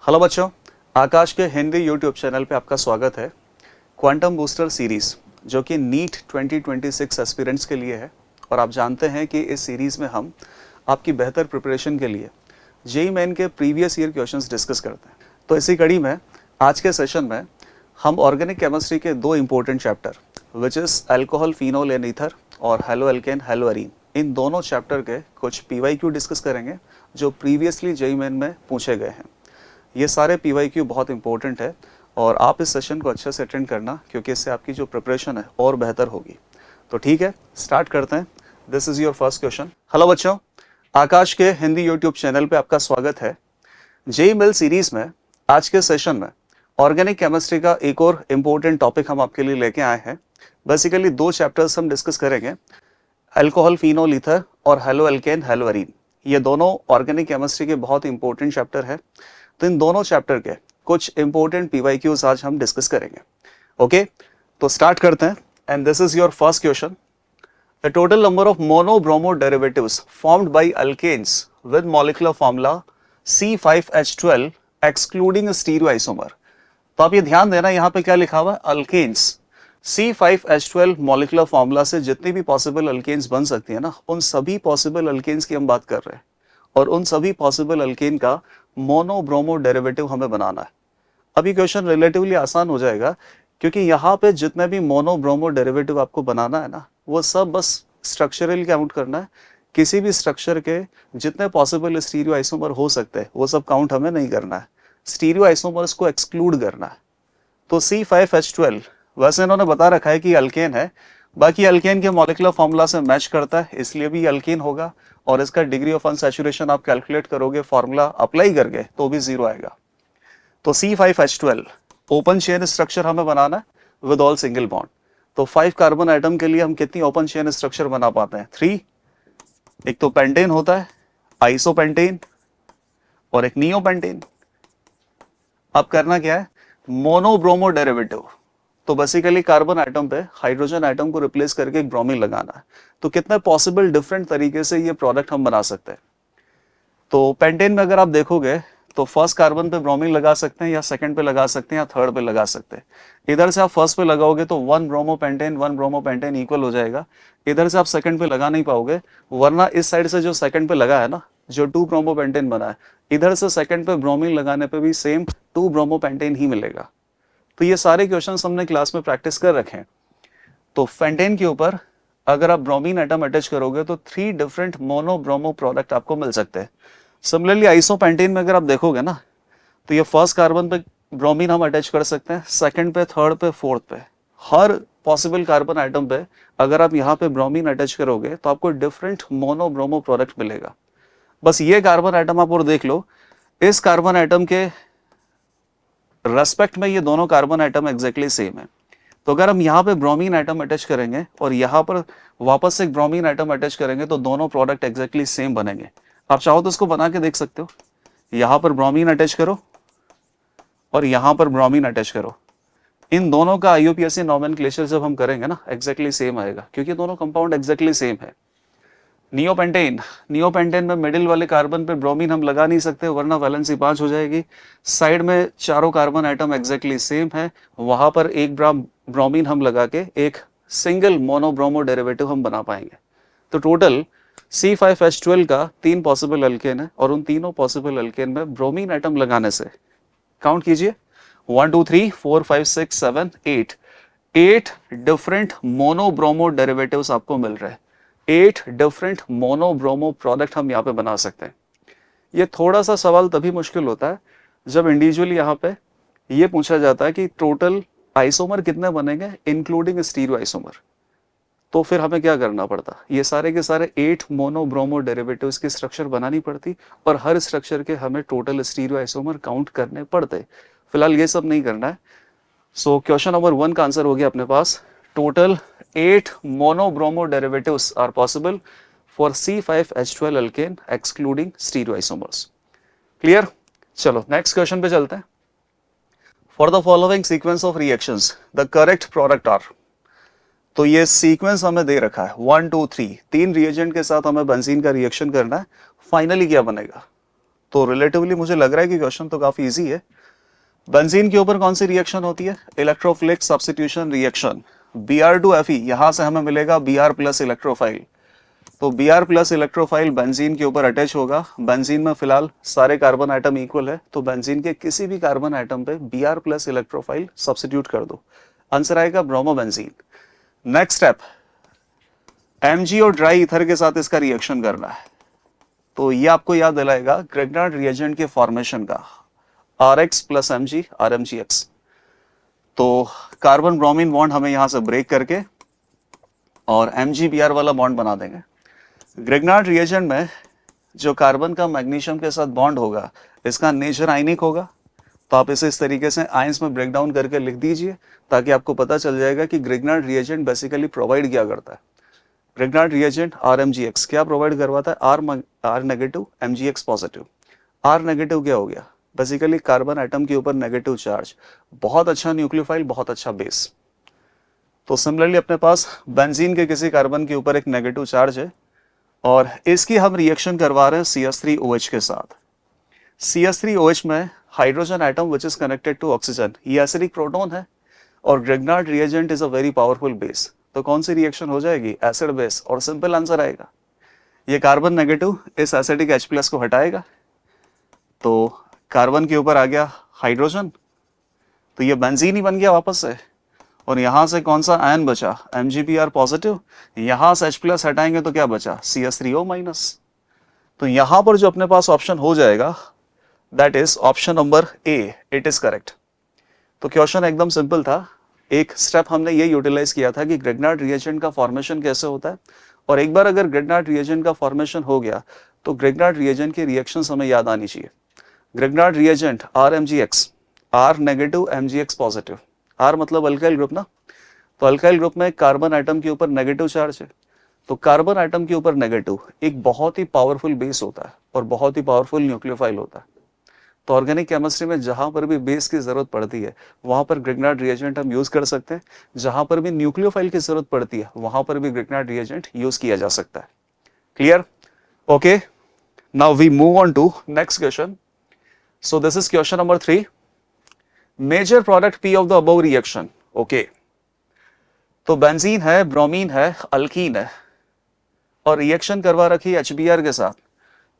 Hello बच्चों, आकाश के Hindi YouTube channel पे आपका स्वागत है। क्वांटम बूस्टर सीरीज़ जो कि नीट 2026 एस्पिरेंट्स के लिए है और आप जानते हैं कि इस सीरीज़ में हम आपकी बेहतर प्रिपरेशन के लिए जेईई मेन के प्रीवियस ईयर क्वेश्चंस डिस्कस करते हैं। तो इसी कड़ी में आज के सेशन में हम ऑर्गेनिक केमिस्ट्री के दो important chapter which is alcohol, phenol and ether और हेलो एल्केन, हेलो एरीन, इन दोनों चैप्टर के कुछ पीवाईक्यू डिस्कस करेंगे जो प्रीवियसली जेईई मेन में पूछे गए हैं। ये सारे पीवाईक्यू बहुत इंपॉर्टेंट है और आप इस सेशन को अच्छे से अटेंड करना क्योंकि इससे आपकी जो प्रिपरेशन है और बेहतर होगी। तो ठीक है, स्टार्ट करते हैं। This is your first question. Hello बच्चों, आकाश के हिंदी यूट्यूब चैनल पे आपका स्वागत है। जेईई मेल सीरीज में आज के सेशन में ऑर्गेनिक केमिस्ट्री का एक और इम्पोर्टेंट टॉपिक हम आपके लिए लेके आए हैं। बेसिकली दो चैप्टर्स हम डिस्कस करेंगे, अल्कोहल, फिनोल, ईथर और हेलो एल्केन, हेलो एरीन। ये दोनों ऑर्गेनिक केमिस्ट्री के बहुत इंपॉर्टेंट चैप्टर है। तो इन दोनों चैप्टर के कुछ इंपॉर्टेंट पीवाईक्यूज आज हम डिस्कस करेंगे। ओके, तो स्टार्ट करते हैं and this is your first question. The total number of mono bromo derivatives formed by alkanes with molecular formula C5H12 excluding stereoisomer. तो आप ये ध्यान देना, यहाँ पे क्या लिखा हुआ है, अल्केन्स। C5H12 मॉलिक्यूलर फॉर्मूला से जितनी भी पॉसिबल अल्केन्स बन सकती है ना, उन सभी पॉसिबल अल्केन्स की हम बात कर रहे हैं और उन सभी पॉसिबल अल्केन का मोनो ब्रोमो डेरिवेटिव हमें बनाना है। अभी क्वेश्चन रिलेटिवली आसान हो जाएगा क्योंकि यहाँ पे जितने भी मोनो ब्रोमो डेरिवेटिव आपको बनाना है ना, वो सब बस स्ट्रक्चरल काउंट करना है। किसी भी स्ट्रक्चर के जितने पॉसिबल स्टीरियो आइसोमर हो सकते हैं वो सब काउंट हमें नहीं करना है, स्टीरियो आइसोमर्स को एक्सक्लूड करना है। तो C5H12 वैसे इन्होंने बता रखा है कि अल्केन है, बाकी अल्केन के मॉलिक्यूलर फॉर्मूला से मैच करता है इसलिए भी अल्केन होगा और इसका डिग्री ऑफ अनसैचुरेशन आप कैलकुलेट करोगे फॉर्मूला अप्लाई करके तो भी 0 आएगा। तो C5H12 ओपन चेन स्ट्रक्चर हमें बनाना है विद ऑल सिंगल बॉन्ड। तो 5 कार्बन आइटम के लिए हम कितनी ओपन चेन स्ट्रक्चर बना पाते हैं? 3। एक तो पेंटेन होता है, आइसोपेंटेन और एक नियोपेंटेन। अब करना क्या है, मोनो ब्रोमो डेरिवेटिव। तो बेसिकली कार्बन आइटम पे हाइड्रोजन आइटम को रिप्लेस करके एक ब्रोमीन लगाना है। तो कितने पॉसिबल डिफरेंट तरीके से ये प्रोडक्ट हम बना सकते हैं। तो पेंटेन में अगर आप देखोगे तो फर्स्ट कार्बन पे ब्रोमीन लगा सकते हैं या सेकंड पे लगा सकते हैं या थर्ड पे लगा सकते हैं। इधर से आप फर्स्ट पे लगाओगे तो 1 ब्रोमो पेंटेन इक्वल हो जाएगा। इधर से आप सेकंड पे लगा नहीं पाओगे, वरना इस साइड से जो सेकंड पे लगा है ना, जो 2 ब्रोमो पेंटेन बना है, इधर से सेकंड पे ब्रोमीन लगाने पे भी सेम 2 ब्रोमो पेंटेन ही मिलेगा। तो ये सारे क्वेश्चंस हमने क्लास में प्रैक्टिस कर रखे हैं। तो पेंटेन के ऊपर अगर आप ब्रोमीन एटम अटैच करोगे तो 3 डिफरेंट मोनो ब्रोमो प्रोडक्ट आपको मिल सकते हैं। सिमिलरली आइसोपेंटेन में अगर आप देखोगे ना, तो ये फर्स्ट कार्बन पे ब्रोमीन हम अटैच कर सकते हैं, सेकंड पे, थर्ड पे, फोर्थ पे, हर पॉसिबल कार्बन आइटम पे अगर आप यहाँ पे ब्रोमीन अटैच करोगे तो आपको डिफरेंट मोनो ब्रोमो प्रोडक्ट मिलेगा। बस ये कार्बन आइटम आप और देख लो, इस कार्बन आइटम के रेस्पेक्ट में ये दोनों कार्बन आइटम एग्जैक्टली सेम है। तो अगर हम यहाँ पे ब्रोमीन आइटम अटैच करेंगे और यहाँ पर वापस से एक ब्रोमीन आइटम अटैच करेंगे तो दोनों प्रोडक्ट एग्जैक्टली सेम बनेंगे। आप चाहो तो इसको बना के देख सकते हो, यहाँ पर ब्रोमीन अटैच करो और यहाँ पर ब्रोमीन अटैच करो, इन दोनों का IUPAC नॉमेनक्लेचर जब हम करेंगे ना, एग्जैक्टली सेम आएगा क्योंकि दोनों कंपाउंड एग्जैक्टली सेम है। नियोपेंटेन में मिडिल वाले कार्बन पे ब्रोमीन हम लगा नहीं सकते वरना वैलेंसी 5 हो जाएगी। साइड में चारों कार्बन आइटम एग्जैक्टली सेम है, वहां पर एक ब्रोमीन हम लगा के एक सिंगल मोनो ब्रोमो डेरिवेटिव हम बना पाएंगे। तो टोटल C5H12 का 3 पॉसिबल अल्केन है और उन तीनों पॉसिबल अल्केन में ब्रोमीन आइटम लगाने से काउंट कीजिए 1 2 3 4 5 6 7 8 डिफरेंट मोनो ब्रोमो डेरिवेटिव्स आपको मिल रहे हैं। 8 डिफरेंट मोनो ब्रोमो प्रोडक्ट हम यहाँ पे बना सकते हैं। ये थोड़ा सा सवाल तभी मुश्किल होता है जब इंडिविजुअली यहाँ पे ये पूछा जाता है कि टोटल आइसोमर कितने बनेंगे इंक्लूडिंग स्टीरियो आइसोमर। तो फिर हमें क्या करना पड़ता, ये सारे के सारे 8 मोनो ब्रोमो डेरिवेटिव्स की स्ट्रक्चर बनानी पड़ती और हर स्ट्रक्चर के हमें टोटल स्टीरियो आइसोमर काउंट करने पड़ते। फिलहाल ये सब नहीं करना है। सो क्वेश्चन नंबर 1 का आंसर हो गया अपने पास, total 8 mono bromo derivatives are possible for C5H12 alkane excluding stereoisomers. Clear? चलो नेक्स्ट क्वेश्चन पे चलते हैं। For the following sequence of reactions, the correct product are, तो ये सीक्वेंस हमें दे रखा है 1 2 3, 3 रिएजेंट के साथ हमें बेंजीन का रिएक्शन करना है, फाइनली क्या बनेगा? तो रिलेटिवली मुझे लग रहा है कि क्वेश्चन तो काफी इजी है। बेंजीन के ऊपर कौन सी रिएक्शन होती है? Electrophilic substitution reaction. Br2Fe, यहां से हमें मिलेगा Br प्लस इलेक्ट्रोफाइल। तो Br प्लस इलेक्ट्रोफाइल बेंजीन के ऊपर अटैच होगा। बेंजीन में फिलहाल सारे कार्बन आइटम इक्वल है, तो बेंजीन के किसी भी कार्बन आइटम पे Br प्लस इलेक्ट्रोफाइल सब्स्टिट्यूट कर दो, आंसर आएगा ब्रोमोबेंजीन। नेक्स्ट स्टेप, Mg और ड्राई ईथर के साथ इसका रिएक्शन करना है। तो ये आपको याद दिलाएगा ग्रिग्नार्ड रिएजेंट के फॉर्मेशन का, Rx प्लस Mg RMgX। तो कार्बन ब्रोमीन बॉन्ड हमें यहां से ब्रेक करके और MgBr वाला बॉन्ड बना देंगे। ग्रिग्नार्ड रिएजेंट में जो कार्बन का मैग्नीशियम के साथ बॉन्ड होगा, इसका नेचर आयनिक होगा। तो आप इसे इस तरीके से आयंस में ब्रेक डाउन करके लिख दीजिए, ताकि आपको पता चल जाएगा कि ग्रिग्नार्ड रिएजेंट बेसिकली प्रोवाइड क्या करता है। ग्रिग्नार्ड रिएजेंट RMgX क्या प्रोवाइड करवाता है? R negative MgX positive. R negative क्या हो गया? बेसिकली कार्बन एटम के ऊपर नेगेटिव चार्ज, बहुत अच्छा न्यूक्लियोफाइल, बहुत अच्छा बेस। तो सिमिलरली अपने पास बेंजीन के किसी कार्बन के ऊपर एक नेगेटिव चार्ज है और इसकी हम रिएक्शन करवा रहे हैं CH3OH के साथ। CH3OH में hydrogen atom which is connected to oxygen, ये एसिडिक प्रोटॉन है और Grignard reagent is a very powerful base. तो कौन सी रिएक्शन हो जाएगी? एसिड बेस, और सिंपल आंसर आएगा। ये कार्बन नेगेटिव इस एसिडिक H+ को हटाएगा, तो कार्बन के ऊपर आ गया हाइड्रोजन, तो ये बेंजीन ही बन गया वापस से। और यहां से कौन सा आयन बचा? MgBr positive. यहां से H+ हटाएंगे तो क्या बचा? CH3O minus. तो यहां पर जो अपने पास ऑप्शन हो जाएगा, that is option number A, it is correct. तो क्वेश्चन एकदम सिंपल था। एक स्टेप हमने ये यूटिलाइज किया था कि ग्रिग्नार्ड रिएजेंट का फॉर्मेशन कैसे होता है, और एक बार अगर ग्रिग्नार्ड रिएजेंट का फॉर्मेशन हो गया तो ग्रिग्नार्ड रिएजेंट की रिएक्शंस हमें याद आनी चाहिए। Grignard reagent RMgX, R negative MgX positive. R मतलब अल्काइल ग्रुप ना, तो अल्काइल ग्रुप में कार्बन आइटम के ऊपर नेगेटिव चार्ज है, तो कार्बन आइटम के ऊपर नेगेटिव एक बहुत ही पावरफुल बेस होता है और बहुत ही पावरफुल न्यूक्लियोफाइल होता है। तो ऑर्गेनिक केमिस्ट्री में जहां पर भी बेस की जरूरत पड़ती है वहां पर ग्रिग्नार्ड रिएजेंट हम यूज कर सकते हैं, जहां पर भी न्यूक्लियोफाइल की जरूरत पड़ती है वहां पर भी ग्रिग्नार्ड रिएजेंट यूज किया जा सकता है। Clear? Okay, now we move on to next question. So this is question number 3। Major product P of the above reaction. Okay, तो बेंजीन है, ब्रोमीन है, अल्कीन है और रिएक्शन करवा रखी HBr के साथ।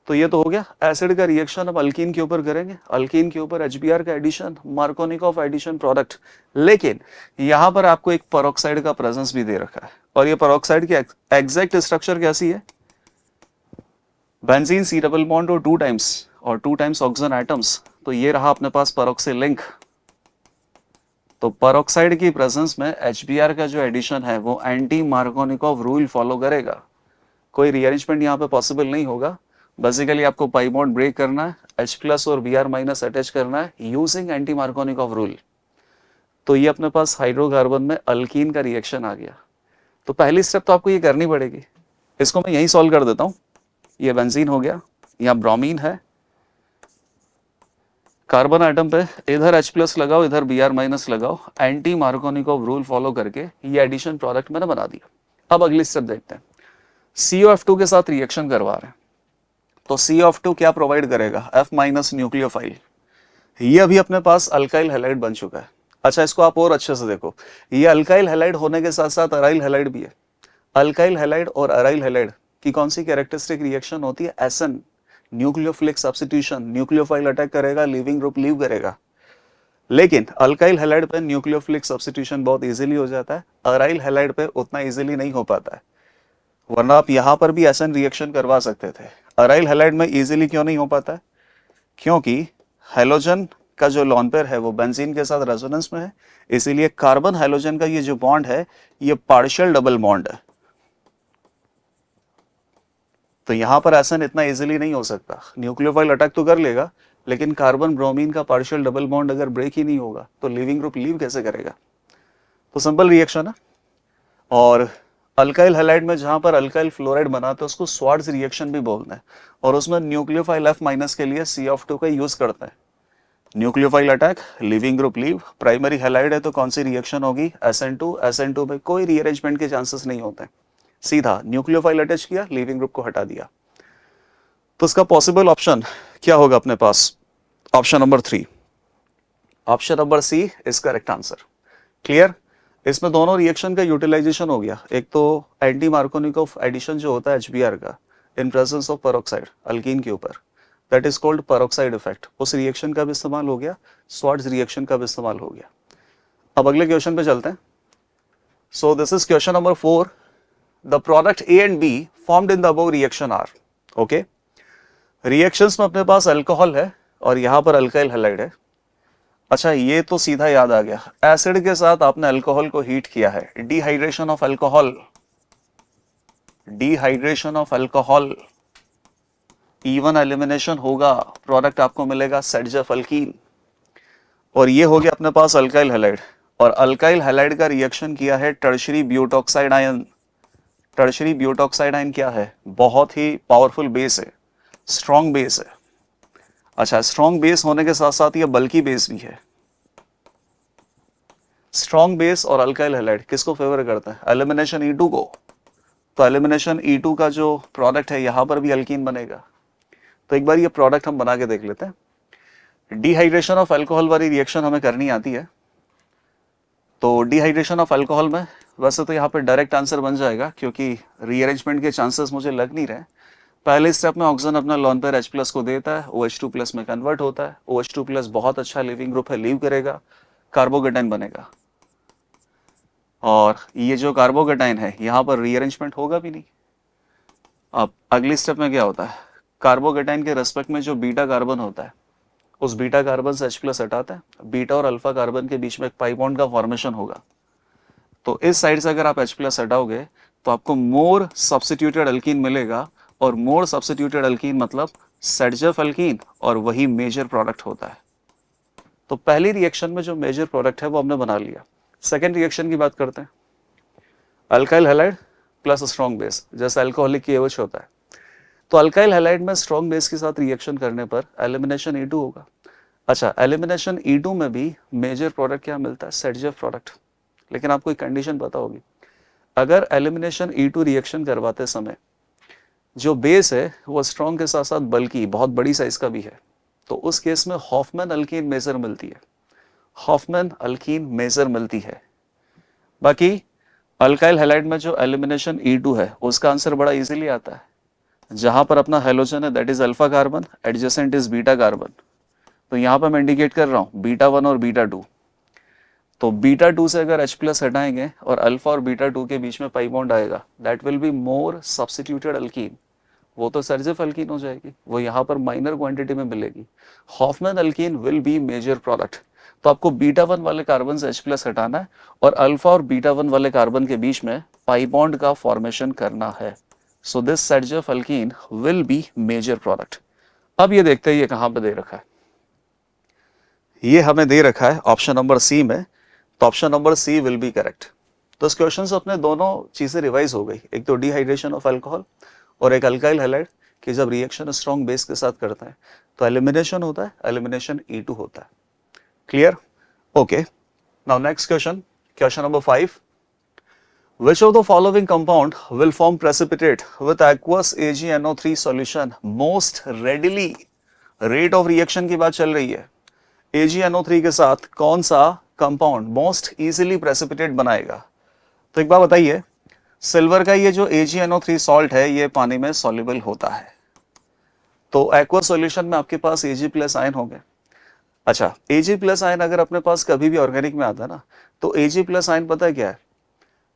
तो ये तो हो गया एसिड का रिएक्शन, अब अल्कीन के ऊपर करेंगे। अल्कीन के ऊपर HBr का एडिशन, मार्कोनिकॉफ एडिशन प्रोडक्ट। लेकिन यहां पर आपको एक पेरोक्साइड का प्रेजेंस भी दे रखा है, और ये पेरोक्साइड की एग्जैक्ट स्ट्रक्चर कैसी है? बेंजीन C डबल बॉन्ड और 2 टाइम्स और 2 टाइम्स ऑक्सीजन एटम्स। तो ये रहा अपने पास पेरोक्सिल लिंक। तो पेरोक्साइड की प्रेजेंस में HBr का जो एडिशन है वो एंटी मार्कोनिकॉफ रूल फॉलो करेगा। कोई रीअरेंजमेंट यहाँ पे पॉसिबल नहीं होगा। बेसिकली आपको पाई बॉन्ड ब्रेक करना है, H+ और Br- अटैच करना है यूजिंग एंटी मार्कोनिकॉफ रूल। तो ये अपने पास हाइड्रोकार्बन में अल्कीन का रिएक्शन आ गया। तो पहली स्टेप तो आपको ये करनी पड़ेगी, इसको मैं यही सॉल्व कर देता हूं। ये बेंजीन हो गया, यहाँ ब्रोमीन है, कार्बन आइटम पे इधर H+ लगाओ, इधर Br- लगाओ, एंटी मार्कोनिकॉफ रूल फॉलो करके ये एडिशन प्रोडक्ट मैंने बना दिया। अब अगली स्टेप देखते हैं। COF2 के साथ रिएक्शन करवा रहे हैं, तो COF2 क्या प्रोवाइड करेगा? F- nucleophile. ये अभी अपने पास अल्काइल हैलाइड बन चुका है। अच्छा, इसको आप और अच्छे से देखो, ये अल्काइल हैलाइड होने के साथ साथ अराइल हैलाइड भी है। अल्काइल हैलाइड और अराइल हैलाइड की कौन सी कैरेक्टरिस्टिक रिएक्शन होती है? SN, nucleophilic substitution. Nucleophile attack करेगा, लिविंग ग्रुप लीव करेगा। लेकिन अल्काइल हैलाइड पे न्यूक्लियोफिलिक सब्स्टिट्यूशन बहुत इजीली हो जाता है, अराइल हैलाइड पे उतना इजीली नहीं हो पाता है। वरना आप यहां पर भी SN रिएक्शन करवा सकते थे। अराइल हैलाइड में इजीली क्यों नहीं हो पाता है? क्योंकि हैलोजन का जो लोन पेयर है वो बेंजीन के साथ रेजोनेंस में है, इसीलिए कार्बन हैलोजन का ये जो बॉन्ड है ये पार्शियल डबल बॉन्ड है। तो यहां पर SN इतना इजीली नहीं हो सकता। न्यूक्लियोफाइल अटैक तो कर लेगा, लेकिन कार्बन ब्रोमीन का पार्शियल डबल बॉन्ड अगर ब्रेक ही नहीं होगा तो लिविंग ग्रुप लीव कैसे करेगा? तो सिंपल रिएक्शन है। और अल्काइल हैलाइड में जहां पर अल्काइल फ्लोराइड बनाते हैं उसको स्वार्ट्ज रिएक्शन भी बोलते हैं, और उसमें न्यूक्लियोफाइल F- के लिए COF2 का यूज करते हैं। Nucleophile attack, living group leave, primary halide है तो कौन सी रिएक्शन होगी? SN2 में कोई रीअरेंजमेंट के चांसेस नहीं होते, सीधा न्यूक्लियोफाइल अटैच किया, लिविंग ग्रुप को हटा दिया। तो इसका पॉसिबल ऑप्शन क्या होगा अपने पास? Option number 3, option number c is correct answer. Clear? इसमें दोनों रिएक्शन का यूटिलाइजेशन हो गया। एक तो एंटी मार्कोनिकोव एडिशन जो होता है HBr का in presence of peroxide alkyne के ऊपर, that is called peroxide effect, उस रिएक्शन का भी इस्तेमाल हो गया, स्वार्ट्ज रिएक्शन का भी इस्तेमाल हो गया। अब अगले क्वेश्चन पे चलते हैं। So this is question number 4। The product A and B formed in the above reaction are. Okay, reactions में अपने पास अल्कोहल है और यहां पर अल्काइल हैलाइड है। अच्छा, ये तो सीधा याद आ गया, एसिड के साथ आपने अल्कोहल को हीट किया है, dehydration of alcohol, dehydration of alcohol, even elimination होगा, प्रोडक्ट आपको मिलेगा सेडजेफ अल्कीन, और ये हो गया अपने पास अल्काइल हैलाइड। और अल्काइल हैलाइड का रिएक्शन किया है tertiary butoxide ion. Tertiary butoxide ion क्या है? बहुत ही पावरफुल बेस है, स्ट्रॉन्ग बेस है। अच्छा, स्ट्रॉन्ग बेस होने के साथ साथ ये बल्कि बेस भी है। स्ट्रॉन्ग बेस और अल्काइल हैलाइड किसको फेवर करता है? एलिमिनेशन E2 को। तो एलिमिनेशन E2 का जो प्रोडक्ट है यहां पर भी अल्कीन बनेगा। तो एक बार ये प्रोडक्ट हम बना के देख लेते हैं। डिहाइड्रेशन ऑफ अल्कोहल वाली रिएक्शन हमें करनी आती है। तो डिहाइड्रेशन ऑफ अल्कोहल में वैसे तो यहाँ पे डायरेक्ट आंसर बन जाएगा, क्योंकि रीअरेंजमेंट के चांसेस मुझे लग नहीं रहे। पहले स्टेप में ऑक्सीजन अपना लोन पेयर H+ को देता है, OH2+ में कन्वर्ट होता है, OH2+ बहुत अच्छा लिविंग ग्रुप है, लीव करेगा, कार्बोकेटाइन बनेगा। और ये जो कार्बोकेटाइन है यहाँ पर रीअरेंजमेंट होगा भी नहीं। अब अगली स्टेप में क्या होता है? कार्बोकेटाइन के रेस्पेक्ट में जो बीटा कार्बन होता है, उस बीटा कार्बन से H+ हटाता है, बीटा और अल्फा कार्बन के बीच में एक पाई बॉन्ड का फॉर्मेशन होगा। तो इस साइड से अगर आप H+ हटाओगे तो आपको मोर सब्स्टिट्यूटेड अल्कीन मिलेगा, और मोर सब्स्टिट्यूटेड अल्कीन मतलब सेडजेफ अल्कीन, और वही मेजर प्रोडक्ट होता है। तो पहली रिएक्शन में जो मेजर प्रोडक्ट है वो हमने बना लिया। सेकेंड रिएक्शन की बात करते हैं। Alkyl halide plus strong base, जैसे अल्कोहलिक की एवच होता है। तो अल्काइल हैलाइड में स्ट्रॉन्ग बेस के साथ रिएक्शन करने पर एलिमिनेशन E2 होगा। अच्छा, एलिमिनेशन E2 में भी मेजर प्रोडक्ट क्या मिलता है? सेडजेफ प्रोडक्ट। लेकिन आपको एक कंडीशन पता होगी, अगर एलिमिनेशन E2 रिएक्शन करवाते समय जो बेस है वो स्ट्रॉन्ग के साथ साथ बल्कि बहुत बड़ी साइज का भी है, तो उस केस में हॉफमैन अल्कीन मेजर मिलती है, हॉफमैन अल्कीन मेजर मिलती है। बाकी अल्काइल हैलाइड में जो एलिमिनेशन E2 है उसका आंसर बड़ा इजीली आता है। जहां पर अपना हेलोजन है that is alpha carbon, adjacent is beta carbon. तो यहां पर मैं इंडिकेट कर रहा हूं β1 और β2। तो β2 से अगर H+ हटाएंगे और अल्फा और β2 के बीच में पाई बॉन्ड आएगा, that will be more substituted alkyne. वो तो सर्जिफ अल्कीन हो जाएगी, वो यहाँ पर माइनर क्वांटिटी में मिलेगी। Hofmann alkene will be major product. तो आपको β1 वाले कार्बन से H+ हटाना है और अल्फा और β1 वाले कार्बन के बीच में पाई बॉन्ड का फॉर्मेशन करना है। So this Saytzeff alkene will be major product. अब ये देखते हैं ये कहाँ पे दे रखा है। ये हमें दे रखा है ऑप्शन नंबर सी में, तो option number C will be correct. तो इस क्वेश्चन से अपने दोनों चीजें रिवाइज हो गई, एक तो डिहाइड्रेशन ऑफ अल्कोहल और एक अल्काइल हैलाइड, कि जब रिएक्शन स्ट्रॉन्ग बेस के साथ करता है तो एलिमिनेशन होता है, एलिमिनेशन E2 होता है। Clear? Okay, now next question, question number 5। Which of the following compound will form precipitate with aqueous AgNO3 solution most readily? Rate of reaction की बात चल रही है। AgNO3 के साथ कौन सा कंपाउंड मोस्ट इजीली प्रेसिपिटेट बनाएगा? तो एक बात बताइए, सिल्वर का ये जो AgNO3 सॉल्ट है ये पानी में सॉल्युबल होता है, तो एक्वस सॉल्यूशन में आपके पास Ag+ आयन होंगे। अच्छा, Ag+ आयन अगर अपने पास कभी भी ऑर्गेनिक में आता है ना, तो Ag+ आयन पता है क्या है?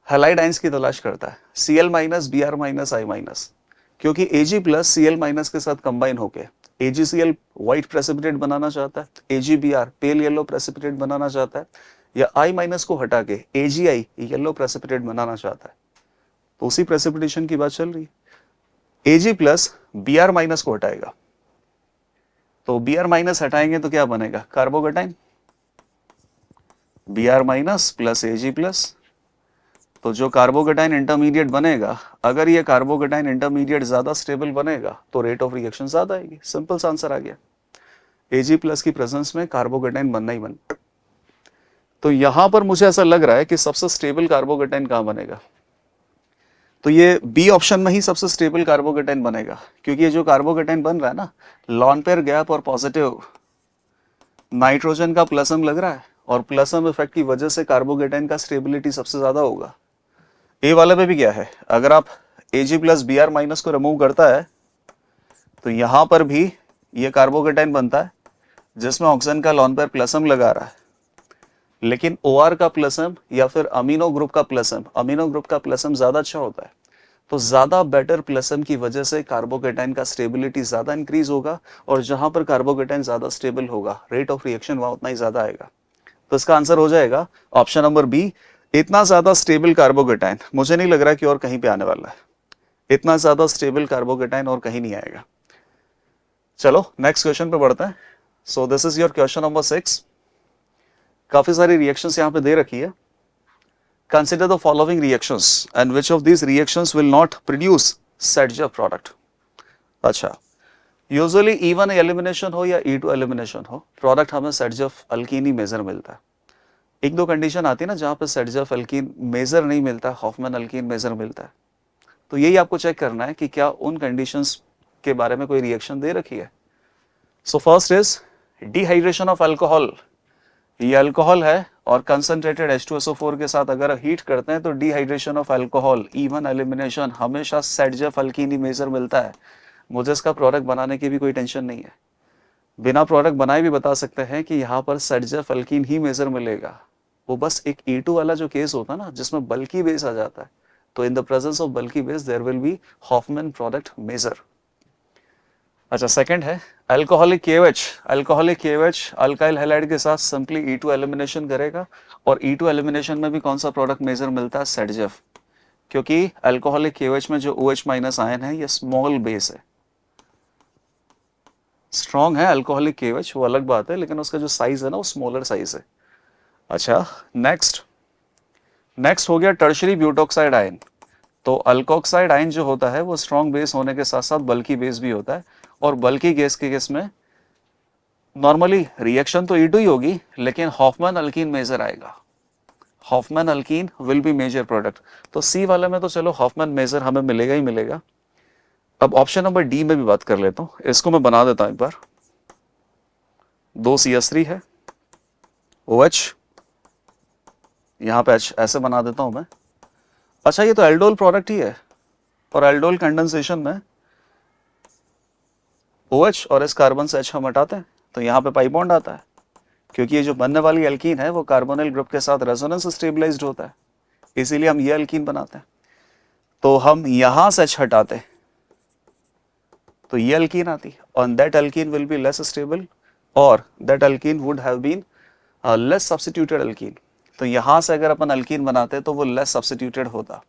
हैलाइड आयंस की तलाश करता है, Cl-, Br-, I-, क्योंकि Ag+ Cl- के साथ कंबाइन होके AgCl व्हाइट प्रेसिपिटेट बनाना चाहता है, Ag-Br पेल येलो प्रेसिपिटेट बनाना चाहता है, या I- को हटा के Agi येलो प्रेसिपिटेट बनाना चाहता है। तो उसी प्रेसिपिटेशन की बात चल रही है। Ag+ Br- को हटाएगा, तो Br- हटाएंगे तो क्या बनेगा? कार्बोकेटाइन। Br- प्लस Ag+, तो जो कार्बोकेटाइन इंटरमीडिएट बनेगा, अगर ये कार्बोकेटाइन इंटरमीडिएट ज्यादा स्टेबल बनेगा तो रेट ऑफ रिएक्शन ज्यादा आएगी। सिंपल सा आंसर आ गया। Ag+ की प्रेजेंस में कार्बोकेटाइन बनना ही बनना। तो यहां पर मुझे ऐसा लग रहा है कि सबसे स्टेबल कार्बोकेटाइन कहां बनेगा? तो ये बी ऑप्शन में ही सबसे स्टेबल कार्बोकेटाइन बनेगा, क्योंकि ये जो कार्बोकेटाइन बन रहा है ना, लॉन पेयर गैप और पॉजिटिव नाइट्रोजन का प्लसम लग रहा है, और प्लसम इफेक्ट की वजह से कार्बोकेटाइन का स्टेबिलिटी सबसे ज्यादा होगा। ए वाले में भी क्या है, अगर आप Ag plus B R minus को रिमूव करता है तो यहां पर भी ये कार्बोकेटाइन बनता है जिसमें ऑक्सीजन का लॉन पेयर प्लसम लगा रहा है, लेकिन OR का प्लसम या फिर अमीनो ग्रुप का प्लसम ज्यादा अच्छा होता है। तो ज्यादा बेटर प्लसम की वजह से कार्बोकेटाइन का स्टेबिलिटी ज्यादा इंक्रीज होगा, और जहां पर कार्बोकेटाइन ज्यादा स्टेबल होगा रेट ऑफ रिएक्शन वहां उतना ही ज्यादा आएगा। तो इसका आंसर हो जाएगा ऑप्शन नंबर बी। इतना ज्यादा स्टेबल कार्बोकेटाइन मुझे नहीं लग रहा कि और कहीं पे आने वाला है, इतना ज्यादा स्टेबल कार्बोकेटाइन और कहीं नहीं आएगा। चलो नेक्स्ट क्वेश्चन पे बढ़ते हैं। So this is your question number 6। काफी सारी रिएक्शंस यहाँ पे दे रखी है। Consider the following reactions and which of these reactions will not produce Saytzeff product. अच्छा, यूजुअली E1 एलिमिनेशन हो या E2 एलिमिनेशन हो, प्रोडक्ट हमें सेडजर अल्कीन ही मेजर मिलता है। एक दो कंडीशन आती है ना जहां पे सेडजर अल्कीन मेजर नहीं मिलता, हॉफमैन अल्कीन मेजर मिलता है। तो यही आपको चेक करना है कि क्या उन कंडीशंस के बारे में कोई रिएक्शन दे रखी है। So first is dehydration of alcohol. ये अल्कोहल है और कंसंट्रेटेड H2SO4 के साथ अगर हीट करते हैं तो dehydration of alcohol, E1 elimination, हमेशा सेडजर अल्कीन ही मेजर मिलता है। मुझे इसका प्रोडक्ट बनाने की भी कोई टेंशन नहीं है, बिना प्रोडक्ट बनाए भी बता सकते हैं कि यहाँ पर सेडजर अल्कीन ही मेजर मिलेगा। वो बस एक E2 वाला जो केस होता है ना जिसमें बल्की बेस आ जाता है, तो in the presence of bulky base there will be Hofmann product major. अच्छा, सेकंड है alcoholic KOH। Alcoholic KOH alkyl halide के साथ सिंपली E2 एलिमिनेशन करेगा, और E2 एलिमिनेशन में भी कौन सा प्रोडक्ट मेजर मिलता है, सेडजर, क्योंकि अल्कोहलिक KOH में जो OH माइनस आयन है ये स्मॉल बेस है। स्ट्रॉन्ग है अल्कोहलिक KOH वो अलग बात है, लेकिन उसका जो साइज है ना वो स्मॉलर साइज है। अच्छा, नेक्स्ट हो गया टर्शरी ब्यूटॉक्साइड आयन। तो अल्कोक्साइड आयन जो होता है वो स्ट्रॉन्ग बेस होने के साथ साथ बल्की बेस भी होता है, और बल्की गैस के केस में नॉर्मली रिएक्शन तो E2 ही होगी, लेकिन हॉफमैन अल्कीन मेजर आएगा। Hofmann alkene will be major product. तो सी वाले में तो चलो हॉफमैन मेजर हमें मिलेगा ही मिलेगा। अब ऑप्शन नंबर डी में भी बात कर लेता हूं, इसको मैं बना देता हूं एक बार। 2CH3 है, OH, यहां पे H ऐसे बना देता हूं मैं। अच्छा, ये तो एल्डोल प्रोडक्ट ही है, और एल्डोल कंडेंसेशन में OH और इस कार्बन से H हम हटाते हैं तो यहाँ पे पाई बॉन्ड आता है, क्योंकि ये जो बनने वाली एल्कीन है वो कार्बोनिल ग्रुप के साथ रेजोनेंस स्टेबलाइज्ड होता है, इसीलिए हम ये एल्कीन बनाते हैं। तो हम यहां से H हटाते तो ये एल्कीन आती, और that alkene will be less stable, और that alkene would have been less substituted alkene. तो यहां से अगर अपन अल्कीन बनाते तो वो लेस सब्स्टिट्यूटेड होता,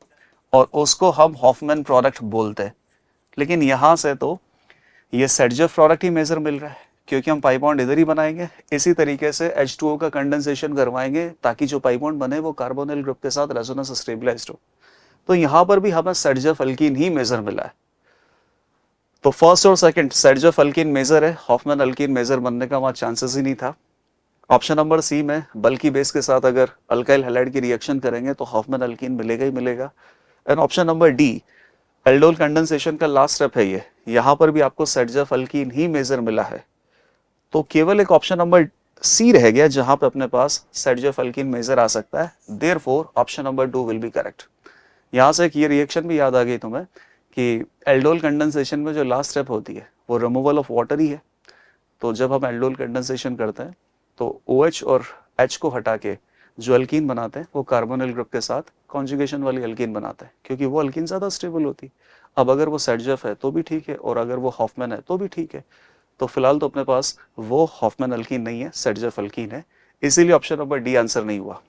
और उसको हम हॉफमैन प्रोडक्ट बोलते। लेकिन यहां से तो ये सेडजर प्रोडक्ट ही मेजर मिल रहा है, क्योंकि हम पाई बॉन्ड इधर ही बनाएंगे। इसी तरीके से H2O का कंडेंसेशन करवाएंगे ताकि जो पाई बॉन्ड बने वो कार्बोनिल ग्रुप के साथ रेजोनेंस स्टेबलाइज्ड हो। तो यहां पर भी हमें सेडजर अल्कीन ही मेजर मिला है। तो फर्स्ट और सेकंड सेडजर अल्कीन मेजर है, हॉफमैन अल्कीन मेजर बनने का वहां चांसेस ही नहीं था। ऑप्शन नंबर सी में बल्की बेस के साथ अगर अल्काइल हैलाइड की रिएक्शन करेंगे तो हॉफमैन अल्कीन मिलेगा ही मिलेगा। And option number D aldol condensation का लास्ट स्टेप है ये, यहां पर भी आपको सेडजर अल्कीन ही मेजर मिला है। तो केवल एक ऑप्शन नंबर सी रह गया जहां पे अपने पास सेडजर अल्कीन मेजर आ सकता है। Therefore option number 2 will be correct. यहां से एक ये रिएक्शन भी याद आ गई तुम्हें कि एल्डोल कंडेंसेशन में जो लास्ट स्टेप होती है वो रिमूवल ऑफ वाटर ही है। तो जब हम एल्डोल कंडेंसेशन करते हैं तो OH और H को हटा के जो अल्कीन बनाते हैं वो कार्बोनिल ग्रुप के साथ कॉन्जुगेशन वाली अल्कीन बनाते हैं, क्योंकि वो अल्कीन ज़्यादा स्टेबल होती। अब अगर वो सेडजर है तो भी ठीक है, और अगर वो हॉफमैन है तो भी ठीक है। तो फिलहाल तो अपने पास वो हॉफमैन अल्कीन नहीं है, सेडजर अल्कीन है, इसीलिए ऑप्शन नंबर डी आंसर नहीं हुआ।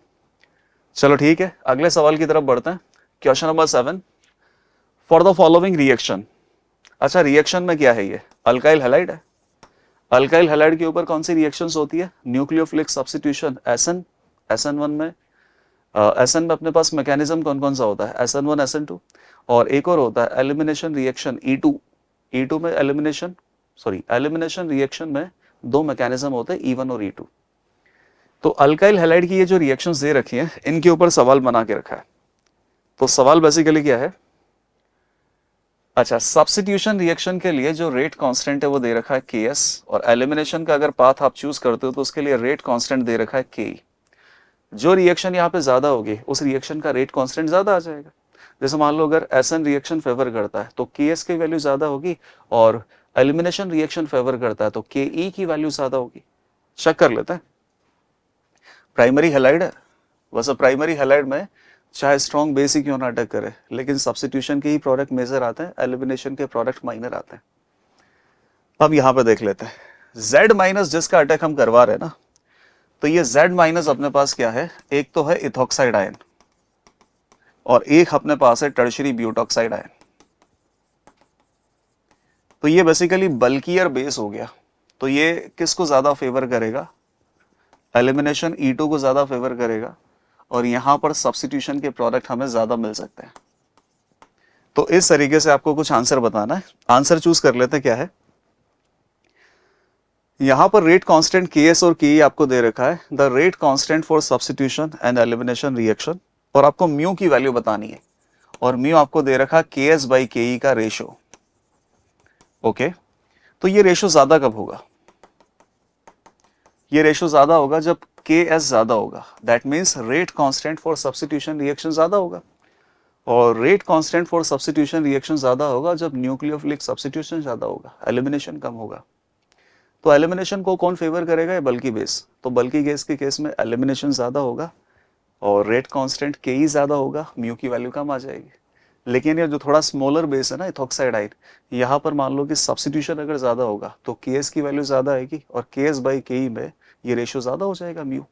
चलो ठीक है, अगले सवाल की तरफ बढ़ते हैं। Question number 7, for the following reaction. अच्छा, रिएक्शन में क्या है, ये अल्काइल हैलाइड है। अल्काइल हैलाइड के ऊपर कौन सी रिएक्शंस होती है, न्यूक्लियोफिलिक सब्स्टिट्यूशन SN। SN1 में SN में अपने पास मैकेनिज्म कौन कौन सा होता है, SN1 SN2, और एक और होता है एलिमिनेशन रिएक्शन E2। E2 में एलिमिनेशन रिएक्शन में दो मैकेनिज्म होते हैं, E1 और E2। तो अल्काइल हैलाइड की ये जो रिएक्शंस दे रखी हैं इनके ऊपर सवाल बना के रखा है। तो सवाल बेसिकली क्या है अच्छा, सब्स्टिट्यूशन रिएक्शन के लिए जो रेट कांस्टेंट है वो दे रखा है Ks, और एलिमिनेशन का अगर पाथ आप चूज करते हो तो उसके लिए रेट कांस्टेंट दे रखा है Ke। जो रिएक्शन यहाँ पे ज्यादा होगी उस रिएक्शन का रेट कांस्टेंट ज्यादा आ जाएगा। जैसे मान लो अगर एसन रिएक्शन फेवर करता है तो Ks की वैल्यू ज्यादा होगी, और एलिमिनेशन रिएक्शन फेवर करता है तो Ke की वैल्यू ज्यादा होगी। चेक कर लेते हैं। प्राइमरी हैलाइड है, वैसे प्राइमरी हैलाइड में चाहे स्ट्रॉन्ग बेस ही क्यों ना अटैक करे, लेकिन सब्स्टिट्यूशन के ही प्रोडक्ट मेजर आते हैं, एलिमिनेशन के प्रोडक्ट माइनर आते हैं। अब यहां पे देख लेते हैं Z माइनस जिसका अटैक हम करवा रहे हैं ना, तो ये Z माइनस अपने पास क्या है, एक तो है इथॉक्साइड आयन और एक अपने पास है टर्शरी ब्यूटॉक्साइड आयन। तो ये बेसिकली बल्कियर बेस हो गया, तो ये किसको ज्यादा फेवर करेगा, एलिमिनेशन E2 को ज्यादा फेवर करेगा, और यहां पर सब्स्टिट्यूशन के प्रोडक्ट हमें ज्यादा मिल सकते हैं। तो इस तरीके से आपको कुछ आंसर बताना है। आंसर चूज कर लेते हैं, क्या है यहां पर रेट कांस्टेंट Ks और Ke आपको दे रखा है, the rate constant for substitution and elimination reaction, और आपको म्यू की वैल्यू बतानी है, और म्यू आपको दे रखा Ks बाई Ke का रेशो। ओके, तो ये रेशो ज्यादा कब होगा, ये रेशो ज्यादा होगा जब Ks ज्यादा होगा, that means rate constant for substitution reaction ज्यादा होगा, और rate constant for substitution reaction ज्यादा होगा जब न्यूक्लियोफिलिक सब्स्टिट्यूशन ज्यादा होगा, एलिमिनेशन कम होगा। तो एलिमिनेशन को कौन फेवर करेगा, ये बल्कि बेस, तो बल्कि गैस के केस में एलिमिनेशन ज्यादा होगा और रेट कांस्टेंट Ke ज्यादा होगा, म्यू की वैल्यू कम आ जाएगी। लेकिन ये जो थोड़ा स्मॉलर बेस है ना इथॉक्साइड आयन, यहाँ पर मान लो कि सब्स्टिट्यूशन अगर ज्यादा होगा तो Ks की वैल्यू ज्यादा आएगी, और Ks बाई Ke में ये रेशियो ज्यादा हो जाएगा म्यू।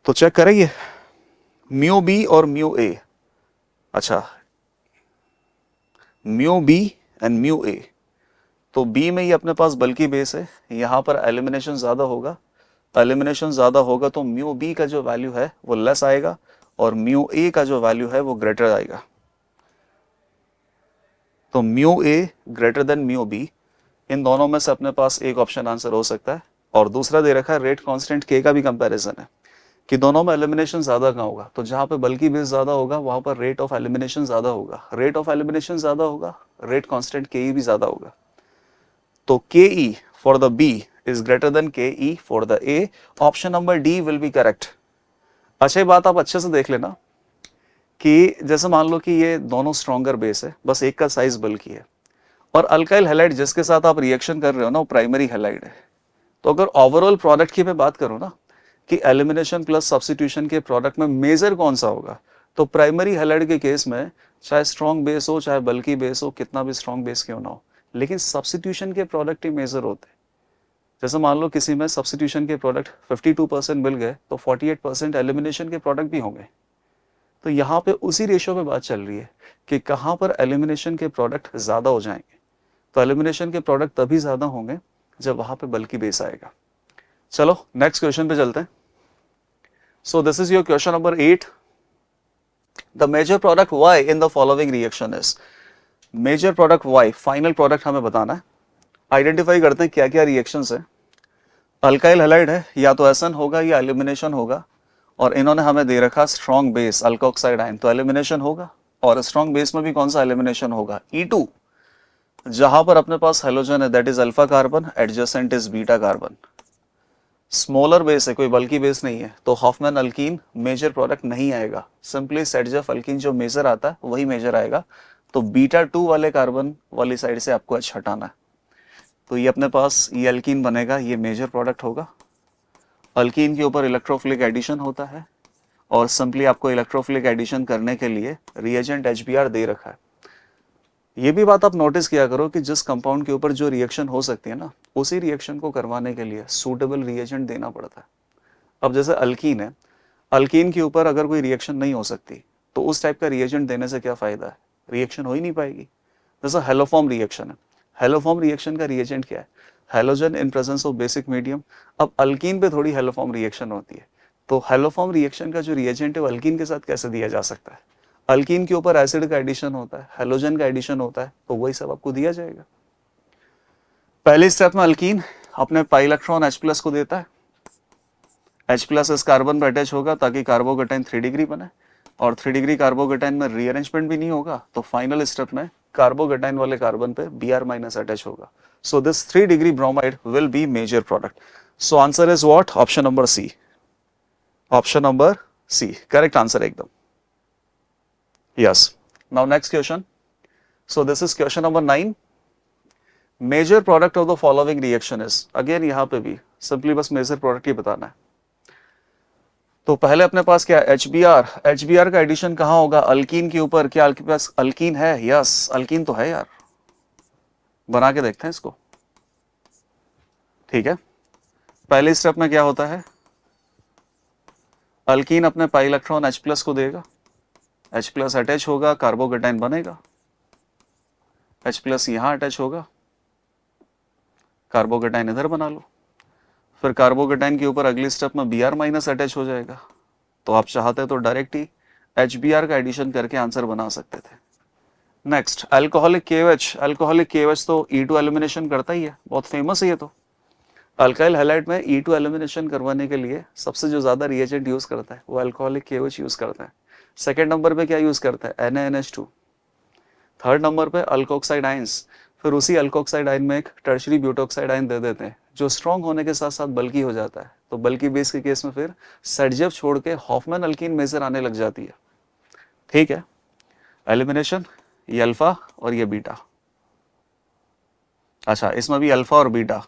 तो चेक करेंगे म्यू बी और म्यू ए। अच्छा, mu B and mu A, तो बी में ही अपने पास बल्कि बेस है, यहां पर एलिमिनेशन ज्यादा होगा, एलिमिनेशन ज्यादा होगा तो म्यू बी का जो वैल्यू है वो लेस आएगा, और म्यू ए का जो वैल्यू है वो ग्रेटर आएगा। तो mu A greater than mu B, इन दोनों में से अपने पास एक ऑप्शन आंसर हो सकता है। और दूसरा दे रखा है रेट कांस्टेंट K का भी कंपैरिजन है कि दोनों में एलिमिनेशन ज्यादा कहाँ होगा, तो जहां पे बल्कि बेस ज्यादा होगा वहां पर रेट ऑफ एलिमिनेशन ज्यादा होगा, रेट ऑफ एलिमिनेशन ज्यादा होगा, रेट कांस्टेंट Ke भी ज्यादा होगा। तो Ke for the B is greater than Ke for the A, option number D will be correct. अच्छा, ये बात आप अच्छे से देख लेना कि जैसे मान लो कि ये दोनों स्ट्रॉन्गर बेस है, बस एक का साइज बल्कि है, और अल्काइल हैलाइड जिसके साथ आप रिएक्शन कर रहे हो ना वो प्राइमरी हैलाइड है। तो अगर ओवरऑल प्रोडक्ट की मैं बात करूं ना कि एलिमिनेशन प्लस सब्स्टिट्यूशन के प्रोडक्ट में मेजर कौन सा होगा, तो प्राइमरी हैलाइड के केस में चाहे स्ट्रॉन्ग बेस हो चाहे बल्कि बेस हो, कितना भी स्ट्रॉन्ग बेस क्यों ना हो, लेकिन सब्स्टिट्यूशन के प्रोडक्ट ही मेजर होते हैं। जैसे मान लो किसी में सब्स्टिट्यूशन के प्रोडक्ट 52% मिल गए तो 48% एलिमिनेशन के प्रोडक्ट भी होंगे। तो यहाँ पे उसी रेशियो पे बात चल रही है कि कहाँ पर एलिमिनेशन के प्रोडक्ट ज्यादा हो जाएंगे। तो एलिमिनेशन के प्रोडक्ट तभी ज्यादा होंगे जब वहां पे बल्कि बेस आएगा। चलो नेक्स्ट क्वेश्चन पे चलते हैं। So this is your question number 8। The major product Y in the following reaction is, major product Y, final product हमें बताना है। आइडेंटिफाई करते हैं क्या क्या रिएक्शंस है। अल्काइल हैलाइड है, या तो एसन होगा या एलिमिनेशन होगा, और इन्होंने हमें दे रखा स्ट्रॉन्ग बेस अल्कोक्साइड आयन, तो एलिमिनेशन होगा। और स्ट्रॉन्ग बेस में भी कौन सा एलिमिनेशन होगा, E2, जहां पर अपने पास हेलोजन है that is alpha carbon, adjacent is beta carbon. Smaller base है, कोई बल्कि बेस नहीं है, तो हॉफमैन अल्कीन मेजर प्रोडक्ट नहीं आएगा, सिंपली सेडजेफ अल्कीन जो मेजर आता है वही मेजर आएगा। तो बीटा 2 वाले कार्बन वाली साइड से आपको H हटाना है, तो ये अपने पास ये अल्कीन बनेगा, ये मेजर प्रोडक्ट होगा। अल्कीन के ऊपर इलेक्ट्रोफिलिक एडिशन होता है, और सिंपली आपको इलेक्ट्रोफिलिक एडिशन करने के लिए रिएजेंट HBr दे रखा है। ये भी बात आप नोटिस किया करो कि जिस कंपाउंड के ऊपर जो रिएक्शन हो सकती है ना, उसी रिएक्शन को करवाने के लिए सूटेबल रिएजेंट देना पड़ता है। अब जैसे अल्कीन है, अल्कीन के ऊपर अगर कोई रिएक्शन नहीं हो सकती तो उस टाइप का रिएजेंट देने से क्या फायदा है, रिएक्शन हो ही नहीं पाएगी। जैसे हेलोफॉर्म रिएक्शन है, हेलोफॉर्म रिएक्शन का रिएजेंट क्या है, halogen in presence of basic medium. अब अल्कीन पे थोड़ी हेलोफॉर्म रिएक्शन होती है, तो हेलोफॉर्म रिएक्शन का जो रिएजेंट है वो अल्कीन के साथ कैसे दिया जा सकता है। अल्कीन के ऊपर एसिड का एडिशन होता है, हेलोजन का एडिशन होता है, तो वही सब आपको दिया जाएगा। पहले स्टेप में अल्कीन अपने पाई इलेक्ट्रॉन H+ को देता है, H+ इस कार्बन पर अटैच होगा ताकि कार्बोकेटाइन 3 डिग्री बने। और 3 डिग्री कार्बोकेटाइन में रीअरेंजमेंट भी नहीं होगा, तो फाइनल स्टेप में कार्बोकेटाइन वाले कार्बन पे Br माइनस अटैच होगा. So this 3 degree bromide will be major product. So answer is what? Option number c. Option number c correct answer एकदम. Yes. Now next question. So this is question number 9. Major product of the following reaction is, again यहां पे भी simply बस major product ही बताना है. तो पहले अपने पास क्या है? HBr. HBr का एडिशन कहां होगा? अल्कीन के ऊपर. क्या आपके पास अल्कीन है? यस, अल्कीन तो है यार. बना के देखते हैं इसको. ठीक है, पहले स्टेप में क्या होता है? अल्कीन अपने पाई इलेक्ट्रॉन H+ को देगा, H+ अटैच होगा, कार्बोकेटाइन बनेगा. H+ यहां अटैच होगा, कार्बोकेटाइन इधर बना लो. फिर कार्बोकेटाइन के ऊपर अगली स्टेप में Br माइनस अटैच हो जाएगा. तो आप चाहते तो डायरेक्ट ही HBr का एडिशन करके आंसर बना सकते थे. Next, alcoholic KOH. Alcoholic KOH तो E2 एलिमिनेशन करता ही है, बहुत फेमस है ये तो. अल्काइल हैलाइड में E2 एलिमिनेशन करवाने के लिए सबसे जो ज्यादा रिएजेंट यूज करता है वो अल्कोहलिक KOH यूज करता है. सेकेंड नंबर पे क्या यूज करता है? NaNH2. थर्ड नंबर पे अल्कोक्साइड आयंस. फिर उसी अल्कोक्साइड आयन में एक टर्शरी ब्यूटोक्साइड आयन दे देते हैं जो स्ट्रॉन्ग होने के साथ साथ बल्की हो जाता है. तो बल्की बेस के केस में फिर सेडजेफ छोड़ के हॉफमैन अल्कीन मेजर आने लग जाती है. ठीक है, एलिमिनेशन ये अल्फा और ये बीटा. अच्छा, इसमें भी अल्फा और बीटा.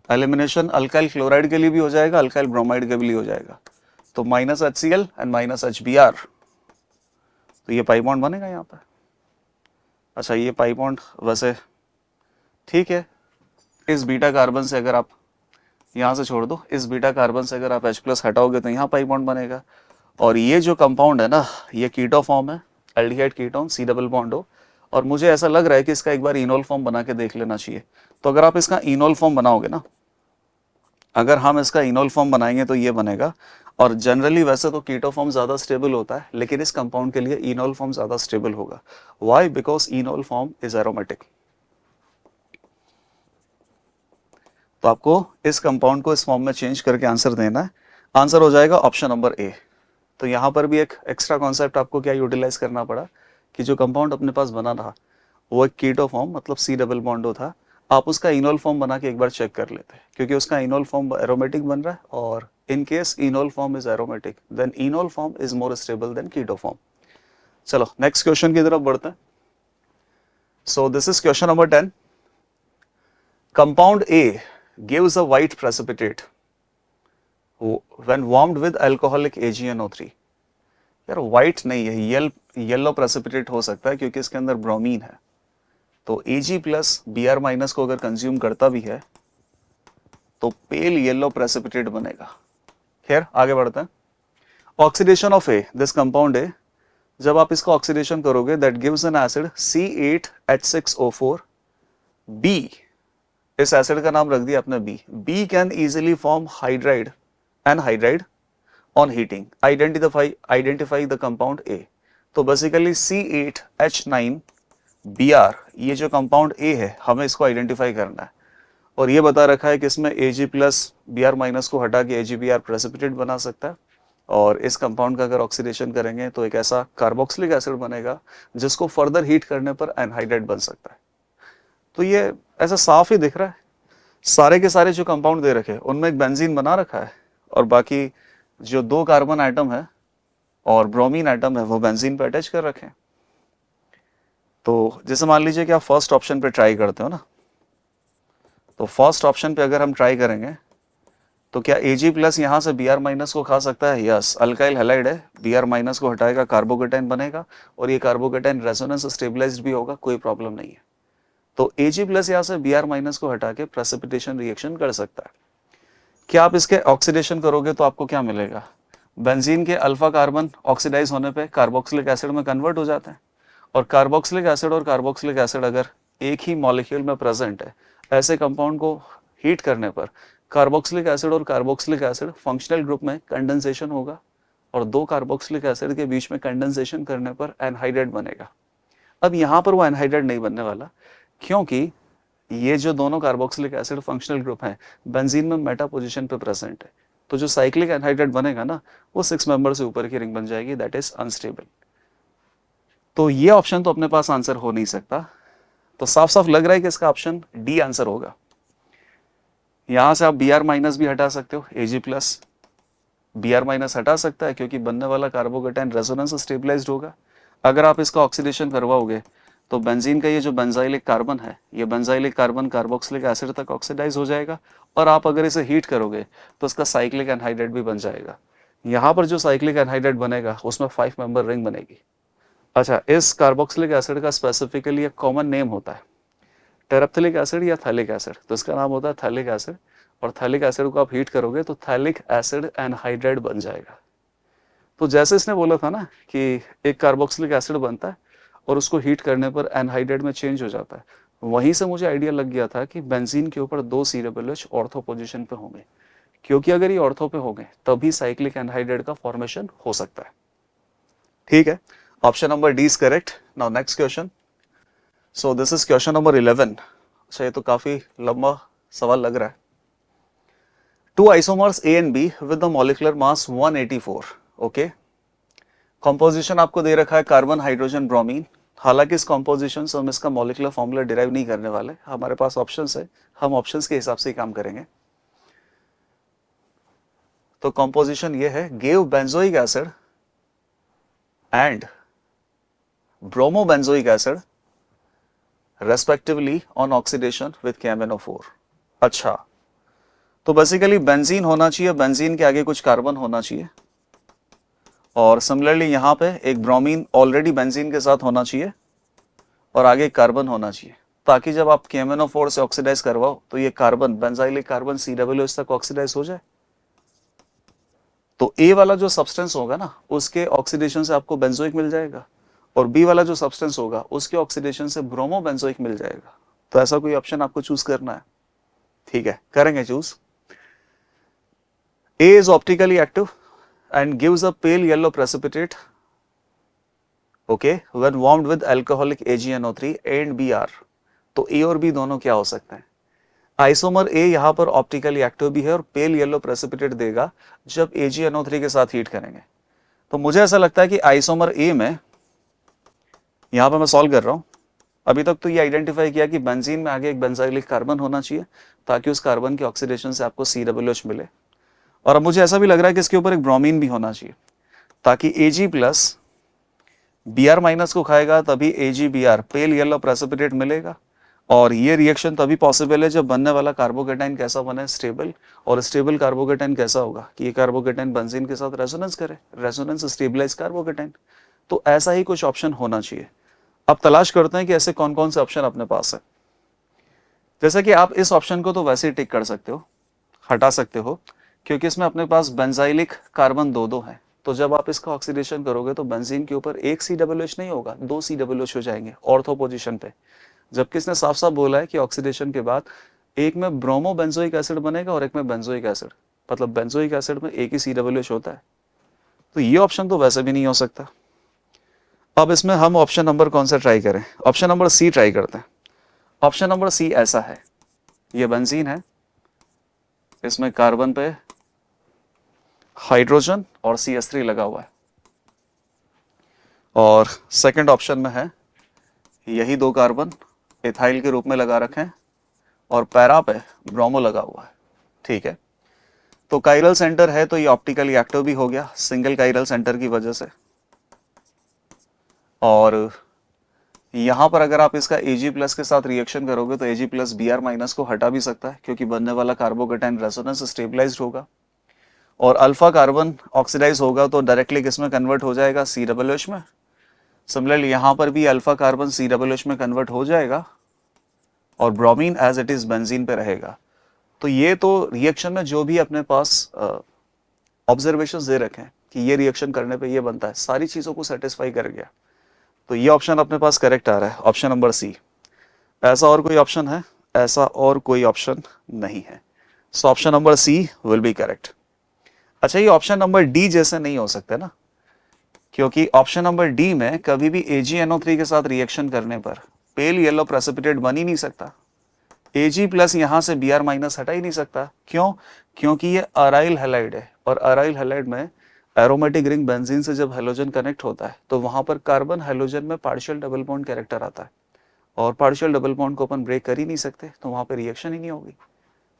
एलिमिनेशन अल्काइल क्लोराइड के लिए भी हो जाएगा, अल्काइल ब्रोमाइड के लिए हो जाएगा. तो minus HCl and minus HBr. तो ये पाई बॉन्ड बनेगा यहाँ पे. अच्छा, ये पाई बॉन्ड वैसे ठीक है. इस बीटा कार्बन से अगर आप यहाँ से छोड़ दो, इस बीटा कार्बन से अगर आप H+ हटाओगे तो यहाँ पाई बॉन्ड बनेगा. और ये जो कंपाउंड है ना, ये कीटो फॉर्म है, aldehyde ketone, C double bond हो. और मुझे ऐसा लग रहा है कि इसका एक बार इनोल फॉर्म बना के देख लेना चाहिए. तो अगर आप इसका इनोल फॉर्म बनाओगे ना, अगर हम इसका इनोल फॉर्म बनाएंगे तो ये बनेगा. और जनरली वैसे तो कीटो फॉर्म ज्यादा स्टेबल होता है, लेकिन इस कंपाउंड के लिए इनोल फॉर्म ज्यादा स्टेबल होगा. Why? Because enol form is aromatic. तो आपको इस कंपाउंड को इस फॉर्म में चेंज करके आंसर देना है. आंसर हो जाएगा ऑप्शन नंबर ए. तो यहां पर भी एक एक्स्ट्रा कॉन्सेप्ट आपको क्या यूटिलाइज करना पड़ा कि जो कंपाउंड अपने पास बना था वो एक कीटो फॉर्म मतलब C डबल बॉन्डो था. आप उसका इनोल फॉर्म बना के एक बार चेक कर लेते हैं, क्योंकि उसका इनोल फॉर्म एरोमेटिक बन रहा है. और in case enol form is aromatic, then enol form is more stable than keto form. चलो नेक्स्ट क्वेश्चन की तरफ बढ़ते हैं. So this is question number 10. Compound A gives a white precipitate when warmed with alcoholic AgNO3. यार white नहीं है, yellow precipitate हो सकता है क्योंकि इसके अंदर ब्रोमीन है. तो Ag+Br- को अगर कंज्यूम करता भी है तो पेल येलो प्रेसिपिटेट बनेगा. खैर आगे बढ़ते हैं. Oxidation of A, this compound A, जब आप इसका ऑक्सीडेशन करोगे that gives an acid C8H6O4. B, इस एसिड का नाम रख दिया आपने B can easily form hydride anhydride on heating. Identify the compound A. तो बेसिकली C8H9Br, ये जो कंपाउंड A है हमें इसको आइडेंटिफाई करना है. और ये बता रखा है कि इसमें Ag+Br- को हटा के AgBr प्रेसिपिटेट बना सकता है. और इस कंपाउंड का अगर ऑक्सीडेशन करेंगे तो एक ऐसा कार्बोक्सिलिक एसिड बनेगा जिसको फर्दर हीट करने पर एनहाइड्राइड बन सकता है. तो ये ऐसा साफ ही दिख रहा है. सारे के सारे जो कंपाउंड दे रखे हैं उनमें एक बेंजीन बना रखा है, और बाकी जो 2 कार्बन आइटम है और ब्रोमीन आइटम है वो बेंजीन पे अटैच कर रखे हैं. तो जैसे मान लीजिए कि आप फर्स्ट ऑप्शन पे ट्राई करते हो ना, तो फर्स्ट ऑप्शन पे अगर हम ट्राई करेंगे तो क्या Ag+ यहाँ से Br- को खा सकता है? यस, अल्काइल हैलाइड है, Br- को हटाएगा, कार्बोकेटाइन बनेगा, और ये कार्बोकेटाइन रेजोनेंस स्टेबलाइज्ड भी होगा, कोई प्रॉब्लम नहीं है. तो Ag+ यहाँ से Br- को हटा के प्रेसिपिटेशन रिएक्शन कर सकता है. क्या आप इसके ऑक्सीडेशन करोगे तो आपको क्या मिलेगा? बेंजीन के अल्फा कार्बन ऑक्सीडाइज होने पे कार्बोक्सिलिक एसिड में कन्वर्ट हो जाते हैं. और कार्बोक्सिलिक एसिड अगर एक ही मॉलिक्यूल में प्रेजेंट है, ऐसे कंपाउंड को हीट करने पर कार्बोक्सिलिक एसिड फंक्शनल ग्रुप में कंडेंसेशन होगा, और 2 कार्बोक्सिलिक एसिड के बीच में कंडेंसेशन करने पर एनहाइड्राइड बनेगा. अब यहाँ पर वो एनहाइड्राइड नहीं बनने वाला, क्योंकि ये जो दोनों कार्बोक्सिलिक एसिड फंक्शनल ग्रुप हैं बेंजीन में मेटा पोजीशन पे प्रेजेंट है. तो जो साइक्लिक एनहाइड्राइड बनेगा ना वो 6 मेंबर से ऊपर की रिंग बन जाएगी, दैट इज अनस्टेबल। तो ये ऑप्शन तो अपने पास आंसर हो नहीं सकता। तो साफ साफ लग रहा है कि इसका ऑप्शन डी आंसर होगा। यहां से आप बी आर माइनस भी हटा सकते हो, एजी प्लस बी आर माइनस हटा सकता है क्योंकि बनने वाला कार्बोकेटाइन रेजोनेंस स्टेबलाइज्ड होगा। अगर आप इसका ऑक्सीडेशन करवाओगे तो बेंजीन का ये जो बेंजाइलिक कार्बन है, ये बेंजाइलिक कार्बन कार्बोक्सिलिक एसिड तक ऑक्सीडाइज हो जाएगा, और आप अगर इसे हीट करोगे तो इसका साइक्लिक एनहाइड्राइड भी बन जाएगा। यहाँ पर जो साइक्लिक एनहाइड्राइड बनेगा उसमें 5 मेंबर रिंग बनेगी। अच्छा, इस कार्बोक्सिलिक एसिड का स्पेसिफिकली एक कॉमन नेम होता है, टेरेप्थिलिक एसिड या थैलिक एसिड, तो इसका नाम होता है थैलिक एसिड। और थैलिक एसिड को आप हीट करोगे तो थैलिक एसिड एनहाइड्राइड बन जाएगा। तो जैसे इसने बोला था ना कि एक कार्बोक्सिलिक एसिड बनता है और उसको हीट करने पर एनहाइड्राइड में चेंज हो जाता है, वहीं से मुझे आइडिया लग गया था कि बेंजीन के ऊपर 2 COOH ऑर्थो पोजीशन पे होंगे, क्योंकि अगर ये ऑर्थो पे होंगे तभी साइक्लिक एनहाइड्राइड का फॉर्मेशन हो सकता है। ठीक है, option number D is correct. Now next question. So this is question number 11। अच्छा, ये तो काफी लंबा सवाल लग रहा है। 2 isomers A and B with the molecular mass 184, okay. Composition आपको दे रखा है कार्बन हाइड्रोजन ब्रोमीन। हालांकि इस कॉम्पोजिशन से हम इसका मॉलिक्यूलर फॉर्मूला डिराइव नहीं करने वाले, हमारे पास ऑप्शंस है, हम ऑप्शंस के हिसाब से ही काम करेंगे। तो कॉम्पोजिशन ये है, gave benzoic acid and bromobenzoic acid respectively on oxidation with KMnO4। अच्छा, तो बेसिकली बेंजीन होना चाहिए, बेंजीन के आगे कुछ कार्बन होना चाहिए, और सिमिलरली यहाँ पे एक ब्रोमीन ऑलरेडी बेंजीन के साथ होना चाहिए और आगे एक कार्बन होना चाहिए, ताकि जब आप KMnO4 से ऑक्सीडाइज करवाओ तो ये कार्बन बेंजाइलिक कार्बन COOH तक ऑक्सीडाइज हो जाए। तो ए वाला जो सब्सटेंस होगा ना उसके ऑक्सीडेशन से आपको बेंजोइक मिल जाएगा, और बी वाला जो सब्सटेंस होगा उसके ऑक्सीडेशन से ब्रोमो बेंजोइक मिल जाएगा। तो ऐसा कोई ऑप्शन आपको चूज करना है। ठीक है, करेंगे choose. A is optically active and gives a pale yellow precipitate, okay, when warmed with alcoholic AgNO3 and Br। तो A और B दोनों क्या हो सकते हैं? आइसोमर A यहाँ पर ऑप्टिकली एक्टिव भी है और पेल येलो प्रेसिपिटेट देगा जब AgNO3 के साथ हीट करेंगे। तो मुझे ऐसा लगता है कि आइसोमर A में, यहाँ पर मैं सॉल्व कर रहा हूँ, अभी तक तो ये आइडेंटिफाई किया कि बेंजीन में आगे एक बेंजाइलिक कार्बन होना चाहिए ताकि उस कार्बन के ऑक्सीडेशन से आपको COOH मिले, और अब मुझे ऐसा भी लग रहा है कि इसके ऊपर एक ब्रोमीन भी होना चाहिए ताकि Ag प्लस Br माइनस को खाएगा तभी AgBr पेल येलो प्रेसिपिटेट मिलेगा, और ये रिएक्शन तभी पॉसिबल है जब बनने वाला कार्बोकेटाइन कैसा बने, स्टेबल। और स्टेबल कार्बोकेटाइन कैसा होगा कि ये कार्बोकेटाइन बेंजीन के साथ रेजोनेंस करे, रेजोनेंस स्टेबलाइज कार्बोकेटाइन। तो ऐसा ही कुछ ऑप्शन होना चाहिए। अब तलाश करते हैं कि ऐसे कौन कौन से ऑप्शन अपने पास है। जैसे कि आप इस ऑप्शन को तो वैसे ही टिक कर सकते हो, हटा सकते हो, क्योंकि इसमें अपने पास बेंजाइलिक कार्बन 2 है। तो जब आप इसका ऑक्सीडेशन करोगे तो बेंजीन के ऊपर एक COOH नहीं होगा, 2 COOH हो जाएंगे ऑर्थो पोजीशन पे, जबकि इसने साफ साफ बोला है कि ऑक्सीडेशन के बाद एक में ब्रोमो बेंजोइक एसिड बनेगा और एक में बेंजोइक एसिड, मतलब बेंजोइक एसिड में एक ही COOH होता है। तो ये ऑप्शन तो वैसे भी नहीं हो सकता। अब इसमें हम ऑप्शन नंबर कौन सा ट्राई करें? ऑप्शन नंबर सी ट्राई करते हैं। ऑप्शन नंबर सी ऐसा है, ये बेंजीन है, इसमें कार्बन पे हाइड्रोजन और CH3 लगा हुआ है, और सेकंड ऑप्शन में है यही 2 कार्बन इथाइल के रूप में लगा रखे हैं और पैरा पे ब्रोमो लगा हुआ है। ठीक है, तो काइरल सेंटर है तो ये ऑप्टिकली एक्टिव भी हो गया सिंगल काइरल सेंटर की वजह से, और यहां पर अगर आप इसका Ag प्लस के साथ रिएक्शन करोगे तो Ag प्लस Br माइनस को हटा भी सकता है क्योंकि बनने वाला कार्बोकेटाइन रेजोनेंस स्टेबलाइज्ड होगा, और अल्फा कार्बन ऑक्सीडाइज होगा तो डायरेक्टली किसमें कन्वर्ट हो जाएगा, COOH में। सिमिलरली यहां पर भी अल्फा कार्बन COOH में कन्वर्ट हो जाएगा और bromine as it is benzene पे रहेगा। तो ये तो रिएक्शन में जो भी अपने पास ऑब्जर्वेशंस दे रखे हैं कि ये रिएक्शन करने पे ये बनता है, सारी चीजों को सेटिस्फाई कर गया। तो ये ऑप्शन अपने पास करेक्ट आ रहा है, ऑप्शन नंबर सी। ऐसा और कोई ऑप्शन है? ऐसा और कोई ऑप्शन नहीं है, so option number C will be correct. अच्छा, ये ऑप्शन नंबर डी जैसे नहीं हो सकते ना, क्योंकि ऑप्शन नंबर डी में कभी भी AgNO3 के साथ रिएक्शन करने पर पेल येलो प्रेसिपिटेट बन ही नहीं सकता, Ag प्लस यहाँ से Br माइनस हटा ही नहीं सकता। क्यों? क्योंकि ये अराइल हैलाइड है, और अराइल हैलाइड में एरोमेटिक रिंग बेंजीन से जब हेलोजन कनेक्ट होता है तो वहां पर कार्बन हेलोजन में पार्शियल डबल बॉन्ड कैरेक्टर आता है, और पार्शियल डबल बॉन्ड को अपन ब्रेक कर ही नहीं सकते, तो वहां पर रिएक्शन ही नहीं होगी।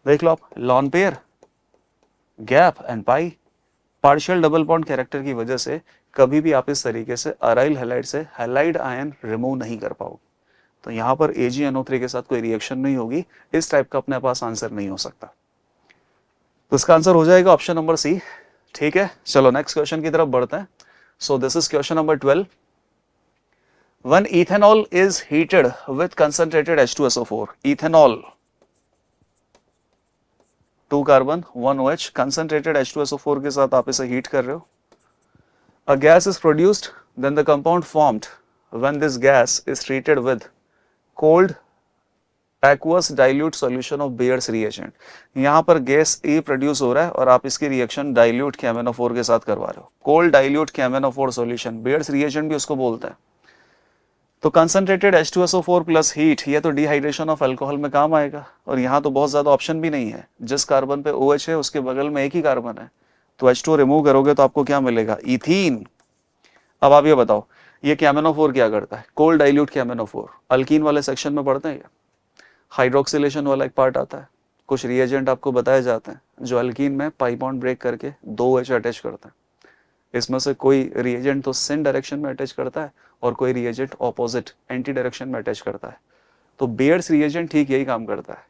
देख लो आप, lone pair, gap and pi, partial double bond character की वजह से कभी भी आप इस तरीके से अराइल हैलाइड से हैलाइड आयन रिमूव नहीं कर पाओगे। तो यहां पर AgNO3 के साथ कोई रिएक्शन नहीं होगी, इस टाइप का अपने पास आंसर नहीं हो सकता। तो इसका आंसर हो जाएगा ऑप्शन नंबर सी। ठीक है, चलो नेक्स्ट क्वेश्चन की तरफ बढ़ते हैं। So this is question number 12। When ethanol is heated with concentrated H2SO4, ethanol 2 carbon 1 OH, concentrated H2SO4 के साथ आप इसे हीट कर रहे हो, a gas is produced, then the compound formed when this gas is treated with cold aqueous dilute solution of Bayer's reagent। यहाँ पर gas ए produce हो रहा है और आप इसकी रिएक्शन डाइल्यूट KMnO4 के साथ करवा रहे हो, cold dilute KMnO4 solution, bears reagent भी उसको बोलते हैं। तो कंसंट्रेटेड H2SO4 प्लस हीट, ये तो डिहाइड्रेशन ऑफ अल्कोहल में काम आएगा, और यहाँ तो बहुत ज्यादा ऑप्शन भी नहीं है, जिस कार्बन पे OH है उसके बगल में एक ही कार्बन है, तो H2 रिमूव करोगे तो आपको क्या मिलेगा? इथीन। अब आप ये बताओ, ये KMnO4 क्या करता है? कोल्ड डाइल्यूट KMnO4, अल्कीन वाले सेक्शन में पढ़ते हैं क्या? हाइड्रोक्सिलेशन वाला एक पार्ट आता है, कुछ रिएजेंट आपको बताए जाते हैं जो अल्कीन में पाई बॉन्ड ब्रेक करके 2 OH अटैच करते हैं। इसमें से कोई रिएजेंट तो सिन डायरेक्शन में अटैच करता है और कोई रिएजेंट ऑपोजिट एंटी डायरेक्शन में अटैच करता है। तो बेयर्स रिएजेंट ठीक यही काम करता है,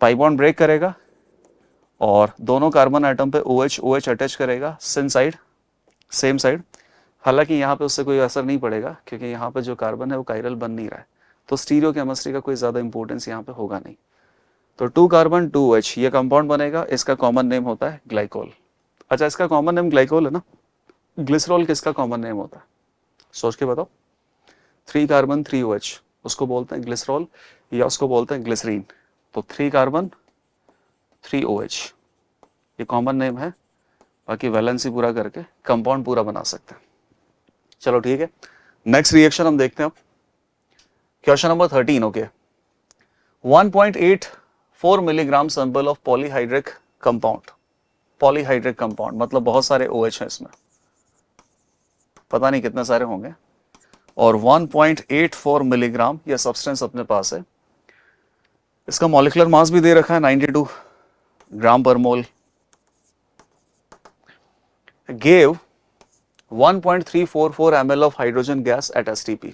पाई बॉन्ड ब्रेक करेगा और दोनों कार्बन एटम पे OH OH अटैच करेगा, सिन साइड सेम साइड। हालांकि यहाँ पे उससे कोई असर नहीं पड़ेगा क्योंकि यहाँ पे जो कार्बन है वो कायरल बन नहीं रहा है, तो स्टीरियो केमिस्ट्री का कोई ज्यादा इंपॉर्टेंस यहाँ पे होगा नहीं। तो 2 कार्बन 2 OH ये कंपाउंड बनेगा, इसका कॉमन नेम होता है ग्लाइकोल। अच्छा, इसका कॉमन नेम ग्लाइकोल है ना, ग्लिसरॉल किसका कॉमन नेम होता है? सोच के बताओ। 3 कार्बन 3 OH, उसको बोलते हैं ग्लिसरॉल या उसको बोलते हैं ग्लिसरीन। तो 3 कार्बन 3 OH ये कॉमन नेम है, बाकी वैलेंसी पूरा करके कंपाउंड पूरा बना सकते हैं। चलो ठीक है, नेक्स्ट रिएक्शन हम देखते हैं अब। Question number 13। Okay, 1.84 milligram sample of polyhydric compound. Polyhydric compound मतलब बहुत सारे OH हैं इसमें, पता नहीं कितने सारे होंगे, और 1.84 मिलीग्राम यह सब्सटेंस अपने पास है। इसका मॉलिक्यूलर मास भी दे रखा है 92 ग्राम पर mole. Gave 1.344 ml of hydrogen gas at STP,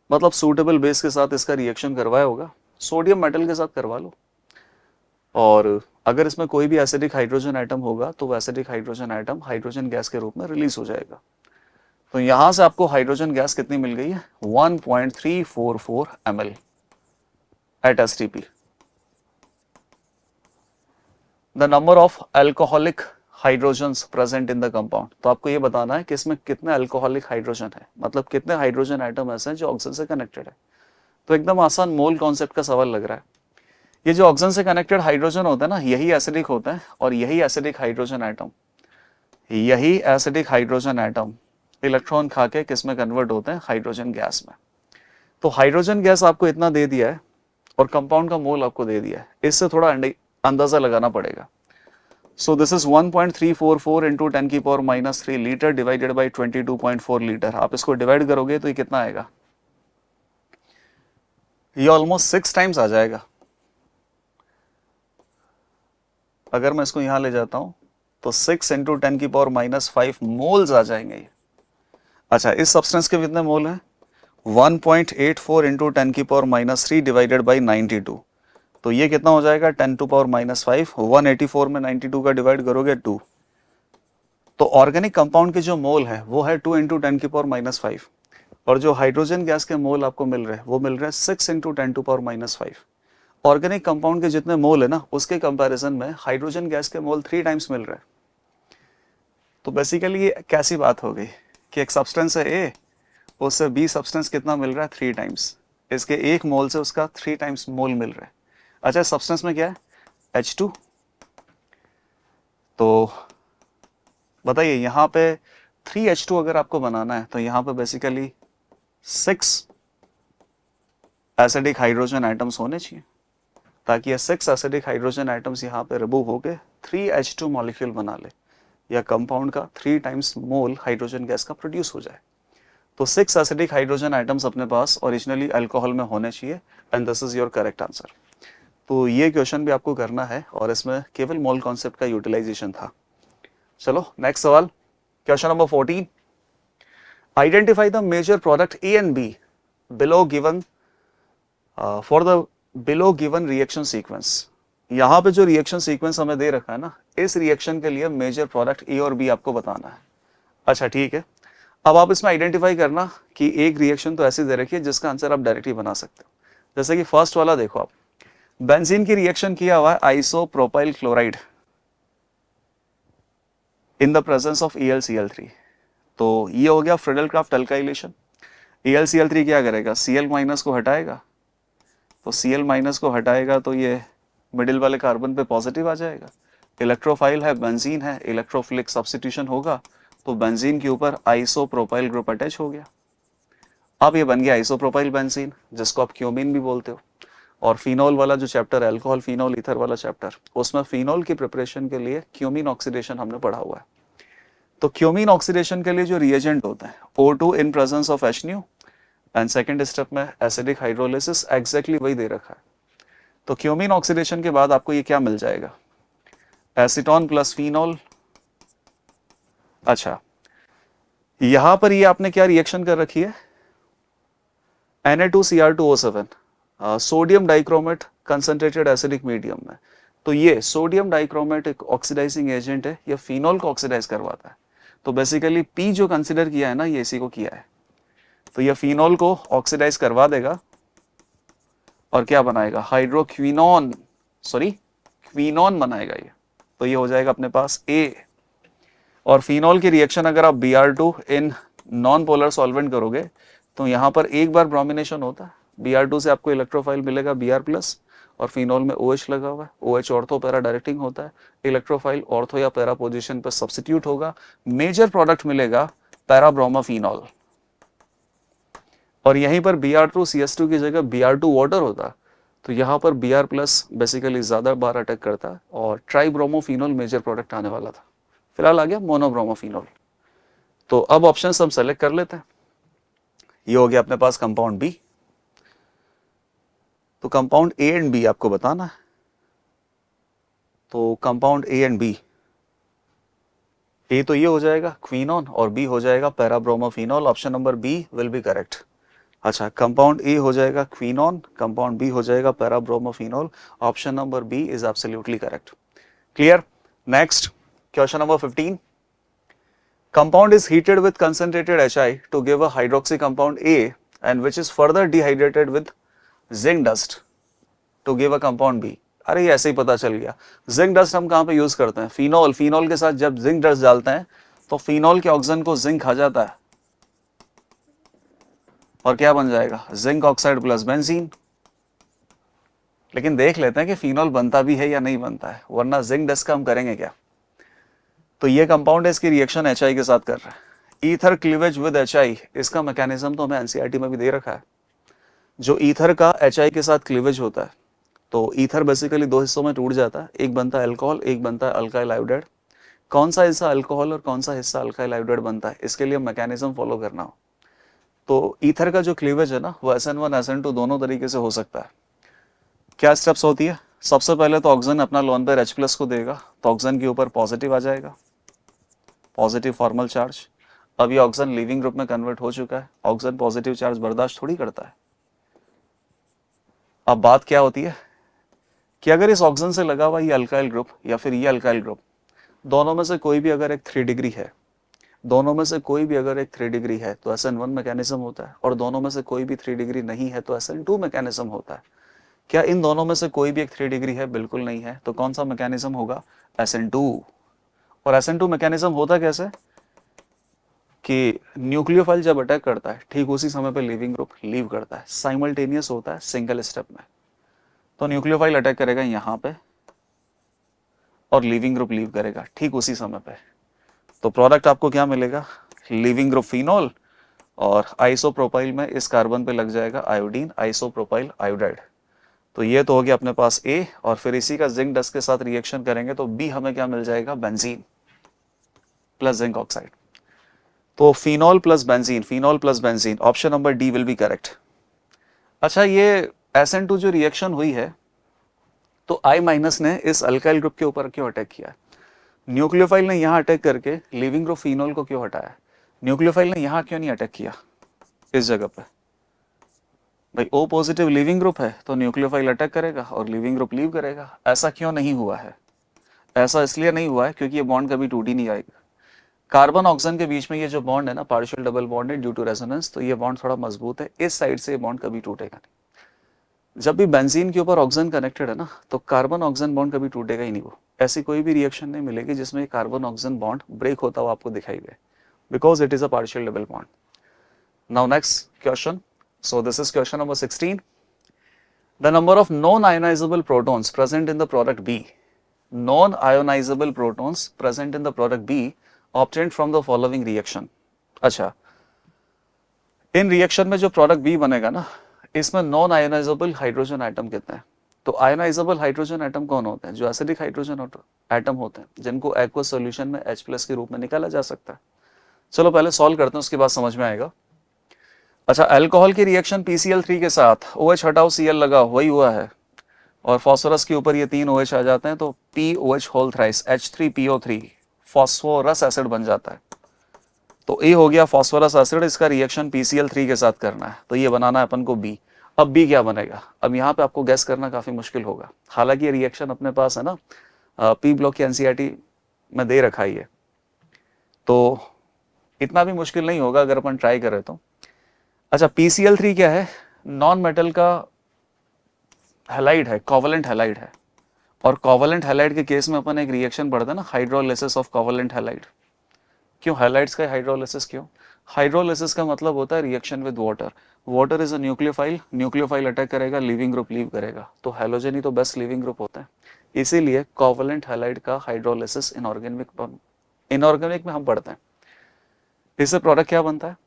मतलब सूटेबल बेस के साथ इसका रिएक्शन करवाया होगा, सोडियम मेटल के साथ करवा लो, और अगर इसमें कोई भी एसिडिक हाइड्रोजन एटम होगा तो वो acidic hydrogen atom hydrogen gas के रूप में रिलीज हो जाएगा। तो यहां से आपको हाइड्रोजन गैस कितनी मिल गई है? 1.344 ml at STP। The number of alcoholic hydrogens present in the compound, तो आपको ये बताना है कि इसमें कितने अल्कोहलिक हाइड्रोजन है, मतलब कितने हाइड्रोजन एटम ऐसे हैं जो ऑक्सीजन से कनेक्टेड है। तो एकदम आसान मोल कॉन्सेप्ट का सवाल लग रहा है। ये जो ऑक्सीजन से कनेक्टेड हाइड्रोजन होता है ना, यही एसिडिक होता है, और यही एसिडिक हाइड्रोजन एटम इलेक्ट्रॉन खा के किस में कन्वर्ट होते हैं? हाइड्रोजन गैस में। तो हाइड्रोजन गैस आपको इतना दे दिया है और कंपाउंड का मोल आपको दे दिया है, इससे थोड़ा अंदाजा लगाना पड़ेगा। सो दिस इज 1.344 इंटू 10 की power -3 litre divided by 22.4 litre. आप इसको डिवाइड करोगे तो ये कितना आएगा? ये ऑलमोस्ट 6 टाइम्स आ जाएगा। अगर मैं इसको यहां ले जाता हूं तो 6 इंटू 10 की पावर -5 मोल्स आ जाएंगे ये। अच्छा, इस सब्सटेंस के कितने मोल हैं? 1.84 इंटू 10 की पावर -3 डिवाइडेड बाई 92, तो ये कितना हो जाएगा? 10 टू पावर -5। 184 में 92 का डिवाइड करोगे 2, तो ऑर्गेनिक कंपाउंड के जो मोल है वो है 2 इंटू 10 की पावर -5, और जो हाइड्रोजन गैस के मोल आपको मिल रहे हैं वो मिल रहे हैं 6 into 10 to power -5। Organic compound के जितने मोल है ना, उसके कंपैरिजन में हाइड्रोजन गैस के मोल 3 टाइम्स मिल रहे हैं। तो बेसिकली ये कैसी बात हो गई कि एक सब्सटेंस है ए, उससे बी सब्सटेंस कितना मिल रहा है? 3 टाइम्स। इसके एक मोल से उसका 3 टाइम्स मोल मिल रहा है। अच्छा, सब्सटेंस में क्या है? H2। तो बताइए, यहाँ पे 3H2 अगर आपको बनाना है तो यहाँ पे बेसिकली 6 एसिडिक हाइड्रोजन एटम्स होने चाहिए, ताकि ये 6 एसिडिक हाइड्रोजन आइटम्स यहाँ पे रिमूव होके 3H2 मॉलिक्यूल बना ले, या कंपाउंड का 3 टाइम्स मोल हाइड्रोजन गैस का प्रोड्यूस हो जाए। तो 6 एसिडिक हाइड्रोजन आइटम्स अपने पास ओरिजिनली अल्कोहल में होने चाहिए, and this is your correct answer. तो ये क्वेश्चन भी आपको करना है और इसमें केवल मोल कॉन्सेप्ट का यूटिलाइजेशन था। चलो नेक्स्ट सवाल, question number 14, identify the major product A and B below given for the below given reaction sequence. यहाँ पे जो रिएक्शन सीक्वेंस हमें दे रखा है ना, इस रिएक्शन के लिए मेजर प्रोडक्ट ए और बी आपको बताना है। अच्छा ठीक है, अब आप इसमें आइडेंटिफाई करना कि एक रिएक्शन तो ऐसी दे रखी है जिसका आंसर आप डायरेक्टली बना सकते हो। जैसे कि फर्स्ट वाला देखो, आप बेंजीन की रिएक्शन किया हुआ है isopropyl chloride in the presence of ElCl3। तो ये हो गया फ्रिडल-क्राफ्ट अल्काइलेशन। ElCl3 क्या करेगा, Cl माइनस को हटाएगा, तो Cl माइनस को हटाएगा तो ये मिडिल वाले कार्बन पे पॉजिटिव आ जाएगा। इलेक्ट्रोफाइल है, बेंजीन है, इलेक्ट्रोफिलिक सब्स्टिट्यूशन होगा तो बेंजीन के ऊपर आइसोप्रोपाइल ग्रुप अटैच हो गया। अब ये बन गया आइसोप्रोपाइल बेंजीन, जिसको आप क्यूमीन भी बोलते हो। और फिनोल वाला जो चैप्टर है, अल्कोहल फिनोल ईथर वाला चैप्टर, उसमें फिनोल की प्रिपरेशन के लिए क्यूमीन ऑक्सीडेशन हमने पढ़ा हुआ है। तो क्यूमीन ऑक्सीडेशन के लिए जो रिएजेंट होता है O2 in presence of HNu, and second step में एसिडिक हाइड्रोलिसिस, एग्जैक्टली वही दे रखा है। तो क्यूमीन ऑक्सीडेशन के बाद आपको ये क्या मिल जाएगा, एसीटोन प्लस फिनोल। अच्छा, यहां पर ये आपने क्या रिएक्शन कर रखी है, Na2Cr2O7, sodium dichromate concentrated acidic medium में। तो ये सोडियम डाइक्रोमेट एक ऑक्सीडाइजिंग एजेंट है, ये फिनोल को ऑक्सीडाइज करवाता है। तो बेसिकली पी जो कंसिडर किया है ना, ये इसी को किया है। तो ये फिनोल को ऑक्सीडाइज करवा देगा और क्या बनाएगा, हाइड्रोक्विनोन, सॉरी क्विनोन बनाएगा ये। तो ये हो जाएगा अपने पास A। और फिनोल की रिएक्शन अगर आप Br2 in non polar solvent करोगे तो यहाँ पर एक बार ब्रोमिनेशन होता है, Br2 से आपको इलेक्ट्रोफाइल मिलेगा Br+, और फिनोल में OH लगा हुआ है, OH ऑर्थो पैरा डायरेक्टिंग होता है, इलेक्ट्रोफाइल ऑर्थो या पैरा पोजीशन पर सब्स्टिट्यूट होगा, मेजर प्रोडक्ट मिलेगा पैरा ब्रोमोफिनोल। और यहीं पर Br2CS2 की जगह Br2 वाटर होता, तो यहाँ पर Br+ बेसिकली ज्यादा बार अटैक करता है और ट्राइब्रोमोफिनोल मेजर प्रोडक्ट आने वाला था, फिलहाल आ गया मोनोब्रोमोफिनोल। तो अब ऑप्शन हम सेलेक्ट कर लेते हैं। ये हो गया अपने पास कंपाउंड बी। तो कंपाउंड ए एंड बी आपको बताना है। तो compound A and B, A तो ये हो जाएगा क्विनोन और बी हो जाएगा parabromophenol. Option number B will be correct. अच्छा, कंपाउंड ए हो जाएगा क्विनोन, कंपाउंड बी हो जाएगा parabromophenol. Option number B is absolutely correct. Clear. Next question number 15, compound is heated with concentrated Hi to give a hydroxy compound A, and which is further dehydrated with zinc dust to give a compound B। अरे ये ऐसे ही पता चल गया। Zinc dust हम कहाँ पे use करते हैं, फिनोल। फिनोल के साथ जब जिंक डस्ट डालते हैं तो फिनोल के ऑक्सीजन को जिंक खा जाता है और क्या बन जाएगा, जिंक ऑक्साइड प्लस बेंजीन। लेकिन देख लेते हैं कि फिनोल बनता भी है या नहीं बनता है, वरना जिंक डस्ट का हम करेंगे क्या। तो ये कंपाउंड है, इसकी रिएक्शन HI के साथ कर रहा है। ईथर क्लीवेज विद HI, इसका मैकेनिज्म तो हमें एनसीईआरटी में भी दे रखा है। जो ईथर का HI के साथ क्लीवेज होता है, तो ईथर बेसिकली दो हिस्सों में टूट जाता है, एक बनता है अल्कोहल, एक बनता है अल्काइल आयोडाइड। कौन सा हिस्सा अल्कोहल और कौन सा हिस्सा अल्काइल आयोडाइड बनता है, इसके लिए मैकेनिज्म फॉलो करना हो। तो ईथर का जो क्लीवेज है ना, वो SN1 SN2 दोनों तरीके से हो सकता है। क्या स्टेप्स होती है, सबसे पहले तो ऑक्सीजन अपना लोन पेयर H+ को देगा, तो ऑक्सीजन के ऊपर पॉजिटिव आ जाएगा, पॉजिटिव फॉर्मल चार्ज। अब ये ऑक्सीजन लिविंग ग्रुप में कन्वर्ट हो चुका है, ऑक्सीजन पॉजिटिव चार्ज बर्दाश्त थोड़ी करता है। अब बात क्या होती है कि अगर इस ऑक्सीजन से लगा हुआ ये अल्काइल ग्रुप या फिर ये अल्काइल ग्रुप, दोनों में से कोई भी अगर एक 3 डिग्री है, दोनों में से कोई भी अगर एक 3 डिग्री है तो SN1 मैकेनिज्म होता है, और दोनों में से कोई भी 3 डिग्री नहीं है तो SN2 मैकेनिज्म होता है। क्या इन दोनों में से कोई भी एक 3 डिग्री है, बिल्कुल नहीं है, तो कौन सा मैकेनिज्म होगा, SN2। और SN2 मैकेनिज्म होता कैसे कि न्यूक्लियोफाइल जब अटैक करता है ठीक उसी समय पे लिविंग ग्रुप लीव करता है, साइमल्टेनियस होता है, सिंगल स्टेप में। तो न्यूक्लियोफाइल अटैक करेगा यहाँ पे और लिविंग ग्रुप लीव करेगा ठीक उसी समय पे। तो प्रोडक्ट आपको क्या मिलेगा, लिविंग ग्रुप फिनोल, और आइसोप्रोपाइल में इस कार्बन पे लग जाएगा आयोडीन, आइसोप्रोपाइल आयोडाइड। तो ये तो हो गया अपने पास A, और फिर इसी का जिंक डस्ट के साथ रिएक्शन करेंगे तो B हमें क्या मिल जाएगा, बेंजीन प्लस जिंक ऑक्साइड। तो phenol plus benzene, phenol plus benzene, option number D will be correct. अच्छा, ये SN2 जो रिएक्शन हुई है तो I माइनस ने इस अल्काइल ग्रुप के ऊपर क्यों अटैक किया है? न्यूक्लियोफाइल ने यहां अटैक करके लिविंग ग्रुप फिनॉल को क्यों हटाया? न्यूक्लियोफाइल ने यहां क्यों नहीं अटैक किया इस जगह पे? भाई O पॉजिटिव लिविंग ग्रुप है तो न्यूक्लियोफाइल अटैक करेगा और लिविंग ग्रुप लीव करेगा। ऐसा क्यों नहीं हुआ है? ऐसा इसलिए नहीं हुआ है क्योंकि ये बॉन्ड कभी टूट ही नहीं आएगा। कार्बन ऑक्सीजन के बीच में ये जो बॉन्ड है ना, पार्शियल डबल बॉन्ड है ड्यू टू रेजोनेंस, तो ये बॉन्ड थोड़ा मजबूत है, इस साइड से ये बॉन्ड कभी टूटेगा नहीं। जब भी बेंजीन के ऊपर ऑक्सीजन कनेक्टेड है ना, तो कार्बन ऑक्सीजन बॉन्ड कभी टूटेगा ही नहीं। वो ऐसी कोई भी रिएक्शन नहीं मिलेगी जिसमें कार्बन ऑक्सीजन बॉन्ड ब्रेक होता हुआ आपको दिखाई दे, because it is a partial double bond. Now next question, so this is question number 16. The number of non-ionizable protons present in the product B, non-ionizable protons present in the product B obtained from the following reaction. अच्छा, इन reaction में जो product B बनेगा ना, इसमें non ionisable hydrogen atom कितने हैं? तो ionisable hydrogen atom कौन होते हैं? जो एसिडिक हाइड्रोजन एटम होते हैं, जिनको एक्वस सॉल्यूशन में H+ के रूप में निकाला जा सकता है। चलो पहले सॉल्व करते हैं, उसके बाद समझ में आएगा। अच्छा, अल्कोहल की रिएक्शन PCl3 के साथ OH हटाओ Cl लगाओ, वही हुआ है, और फास्फोरस के ऊपर ये 3 OH आ जाते हैं तो POH whole thrice H3PO3 phosphorous acid बन जाता है। तो ए हो गया फास्फोरस एसिड, इसका रिएक्शन PCl3 के साथ करना है, तो ये बनाना है अपन को B। अब B क्या बनेगा? अब यहाँ पे आपको गैस करना काफी मुश्किल होगा, हालांकि ये रिएक्शन अपने पास है ना, P ब्लॉक की NCERT में दे रखा ही है, तो इतना भी मुश्किल नहीं होगा अगर अपन ट्राई करें तो। अच्छा, PCl3 क्या है? नॉन मेटल का हैलाइड है, कोवलेंट हैलाइड है, और कोवलेंट हैलाइड के केस में अपन एक रिएक्शन पढ़ते हैं ना, हाइड्रोलिसिस ऑफ कोवलेंट हैलाइड। क्यों हाइलाइट्स का हाइड्रोलिसिस? क्यों? हाइड्रोलिसिस का मतलब होता है reaction with water. Water is a nucleophile, nucleophile attack करेगा, लिविंग ग्रुप लीव करेगा, तो हैलोजन ही तो बेस्ट लिविंग ग्रुप होता है, इसीलिए कोवलेंट हैलाइड का हाइड्रोलिसिस इनऑर्गेनिक में हम पढ़ते हैं। इससे प्रोडक्ट क्या बनता है?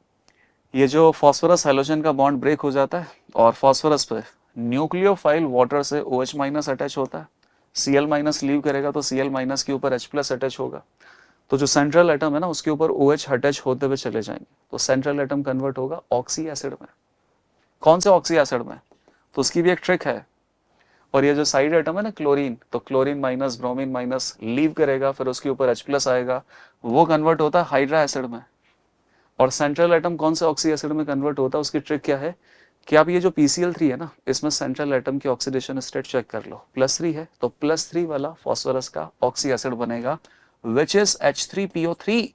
ये जो फास्फोरस हैलोजन का बॉन्ड ब्रेक हो जाता है और फास्फोरस पे न्यूक्लियोफाइल वाटर से OH- अटैच होता है, Cl- लीव करेगा तो Cl- के ऊपर H+ अटैच होगा, तो जो सेंट्रल एटम है ना उसके ऊपर OH अटैच होते हुए चले जाएंगे, तो सेंट्रल एटम कन्वर्ट होगा ऑक्सी एसिड में। कौन से ऑक्सी एसिड में? तो उसकी भी एक ट्रिक है। और ये जो साइड एटम है ना क्लोरीन, तो chlorine minus bromine minus leave करेगा, फिर उसके ऊपर H+ आएगा, वो कन्वर्ट होता है हाइड्रा एसिड में। और सेंट्रल एटम कौन से ऑक्सी एसिड में कन्वर्ट होता है? उसकी ट्रिक क्या है कि आप ये जो PCl3 है ना, इसमें सेंट्रल एटम की ऑक्सीडेशन स्टेट चेक कर लो, +3 है, तो +3 वाला फास्फोरस का ऑक्सी एसिड बनेगा, विच इज H3PO3।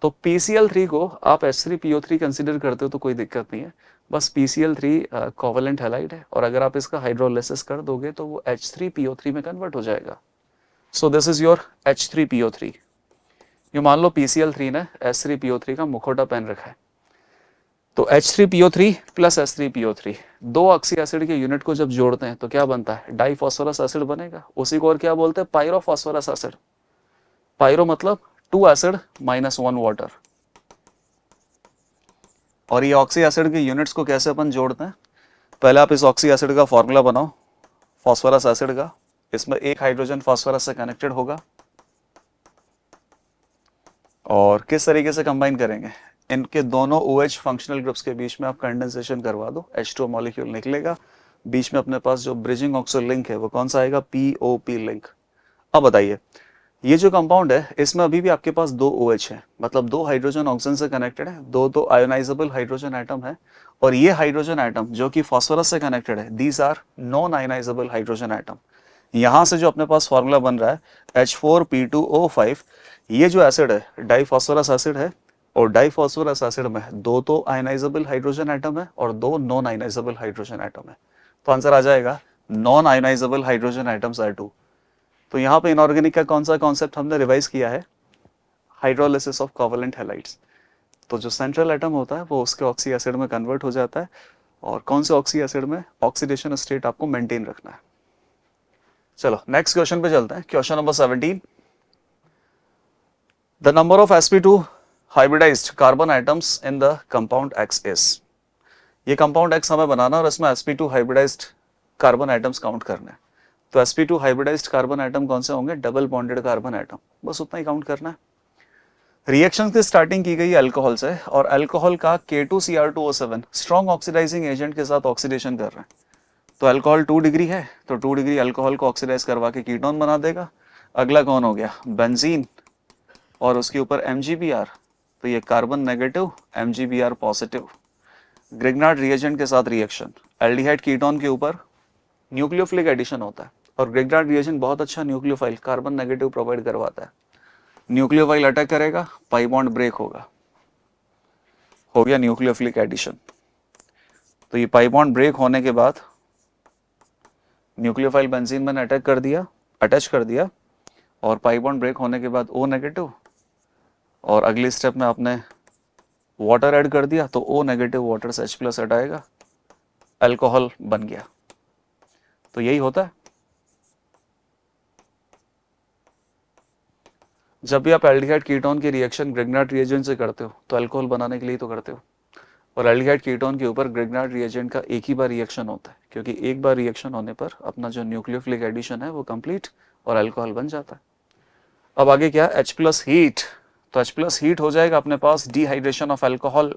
तो PCl3 को आप H3PO3 कंसिडर करते हो तो कोई दिक्कत नहीं है, बस PCl3 कोवलेंट हैलाइड है, और अगर आप इसका हाइड्रोलिसिस कर दोगे तो वो H3PO3 में कन्वर्ट हो जाएगा। सो दिस इज योर H3PO3। ये मान लो PCl3 ने H3PO3 का मुखौटा पहन रखा है, तो H3PO3 प्लस H3PO3 दो ऑक्सी एसिड के यूनिट को जब जोड़ते हैं तो क्या बनता है? डाइफॉस्फोरस एसिड बनेगा। उसी को और क्या बोलते हैं? पायरोफॉस्फोरस एसिड। पायरो मतलब 2 एसिड -1 वाटर। और ये ऑक्सी एसिड के यूनिट्स को कैसे अपन जोड़ते हैं? पहले आप इस ऑक्सी एसिड का फॉर्मूला बनाओ, फास्फोरस एसिड का, इसमें एक हाइड्रोजन फास्फोरस से कनेक्टेड होगा, और किस तरीके से कंबाइन करेंगे? इनके दोनों OH फंक्शनल ग्रुप्स के बीच में आप कंडेंसेशन करवा दो, H2 मॉलिक्यूल निकलेगा, बीच में अपने पास जो ब्रिजिंग ऑक्सीजन लिंक है वो कौन सा आएगा? POP link. अब बताइए, ये जो कंपाउंड है इसमें अभी भी आपके पास 2 OH है, मतलब 2 हाइड्रोजन ऑक्सीजन से कनेक्टेड है, दो आयोनाइजेबल हाइड्रोजन एटम है, और ये हाइड्रोजन एटम जो कि फास्फोरस से कनेक्टेड है, these are non ionisable hydrogen atom. यहां से जो अपने पास फॉर्मूला बन रहा है H4P2O5, ये जो एसिड है डाइफॉस्फोरस एसिड है, और डाइफॉस्फोरस एसिड में दो तो आयोनाइजेबल हाइड्रोजन एटम है और दो नॉन आयोनाइजेबल हाइड्रोजन एटम है, तो आंसर आ जाएगा non ionisable hydrogen atoms are 2। तो यहाँ पे इनऑर्गेनिक का कौन सा कॉन्सेप्ट हमने रिवाइज किया है? Hydrolysis of covalent halides. तो जो सेंट्रल एटम होता है वो उसके ऑक्सी एसिड में कन्वर्ट हो जाता है, और कौन से ऑक्सी एसिड में? ऑक्सीडेशन स्टेट आपको मेंटेन रखना है। चलो नेक्स्ट क्वेश्चन पे चलते हैं, question number 17। The number of sp2 hybridized carbon atoms in the compound X is। ये कंपाउंड X हमें बनाना और इसमें sp2 hybridised carbon atoms count करना है। तो sp2 हाइब्रिडाइज्ड कार्बन एटम कौन से होंगे? डबल बॉन्डेड कार्बन एटम, बस उतना ही काउंट करना है। रिएक्शन की स्टार्टिंग की गई अल्कोहल से और अल्कोहल का K2Cr2O7 स्ट्रॉन्ग ऑक्सीडाइजिंग एजेंट के साथ ऑक्सीडेशन कर रहे हैं। तो अल्कोहल 2 डिग्री है तो 2 डिग्री अल्कोहल को ऑक्सीडाइज करवा के कीटोन बना देगा। अगला कौन हो गया? बेंजीन, और उसके ऊपर MgBr, तो ये carbon negative MgBr positive. Grignard reagent के साथ रिएक्शन, एल्डिहाइड कीटोन के ऊपर न्यूक्लियोफिलिक एडिशन होता है और ग्रिग्नार्ड रिएजेंट बहुत अच्छा न्यूक्लियोफाइल कार्बन नेगेटिव प्रोवाइड करवाता है। न्यूक्लियोफाइल अटैक करेगा, पाई बॉन्ड ब्रेक होगा, हो गया न्यूक्लियोफिलिक एडिशन। तो ये पाई बॉन्ड ब्रेक होने के बाद न्यूक्लियोफाइल बेंजीन मैंने अटैच कर दिया और पाई बॉन्ड ब्रेक होने के बाद O नेगेटिव, और अगली स्टेप में आपने वाटर ऐड कर दिया तो O नेगेटिव वाटर से H+ हटाएगा, अल्कोहल बन गया। तो यही होता है। जब भी आप एल्डिहाइड कीटोन की रिएक्शन ग्रिग्नार्ड रिएजेंट से करते हो तो अल्कोहल बनाने के लिए तो करते हो, और एल्डिहाइड कीटोन के ऊपर ग्रिग्नार्ड रिएजेंट का एक ही बार रिएक्शन होता है, क्योंकि एक बार रिएक्शन होने पर अपना जो न्यूक्लियोफिलिक एडिशन है वो कंप्लीट और अल्कोहल बन जाता है। अब आगे क्या? H+ heat. तो H+ हीट हो जाएगा अपने पास dehydration of alcohol.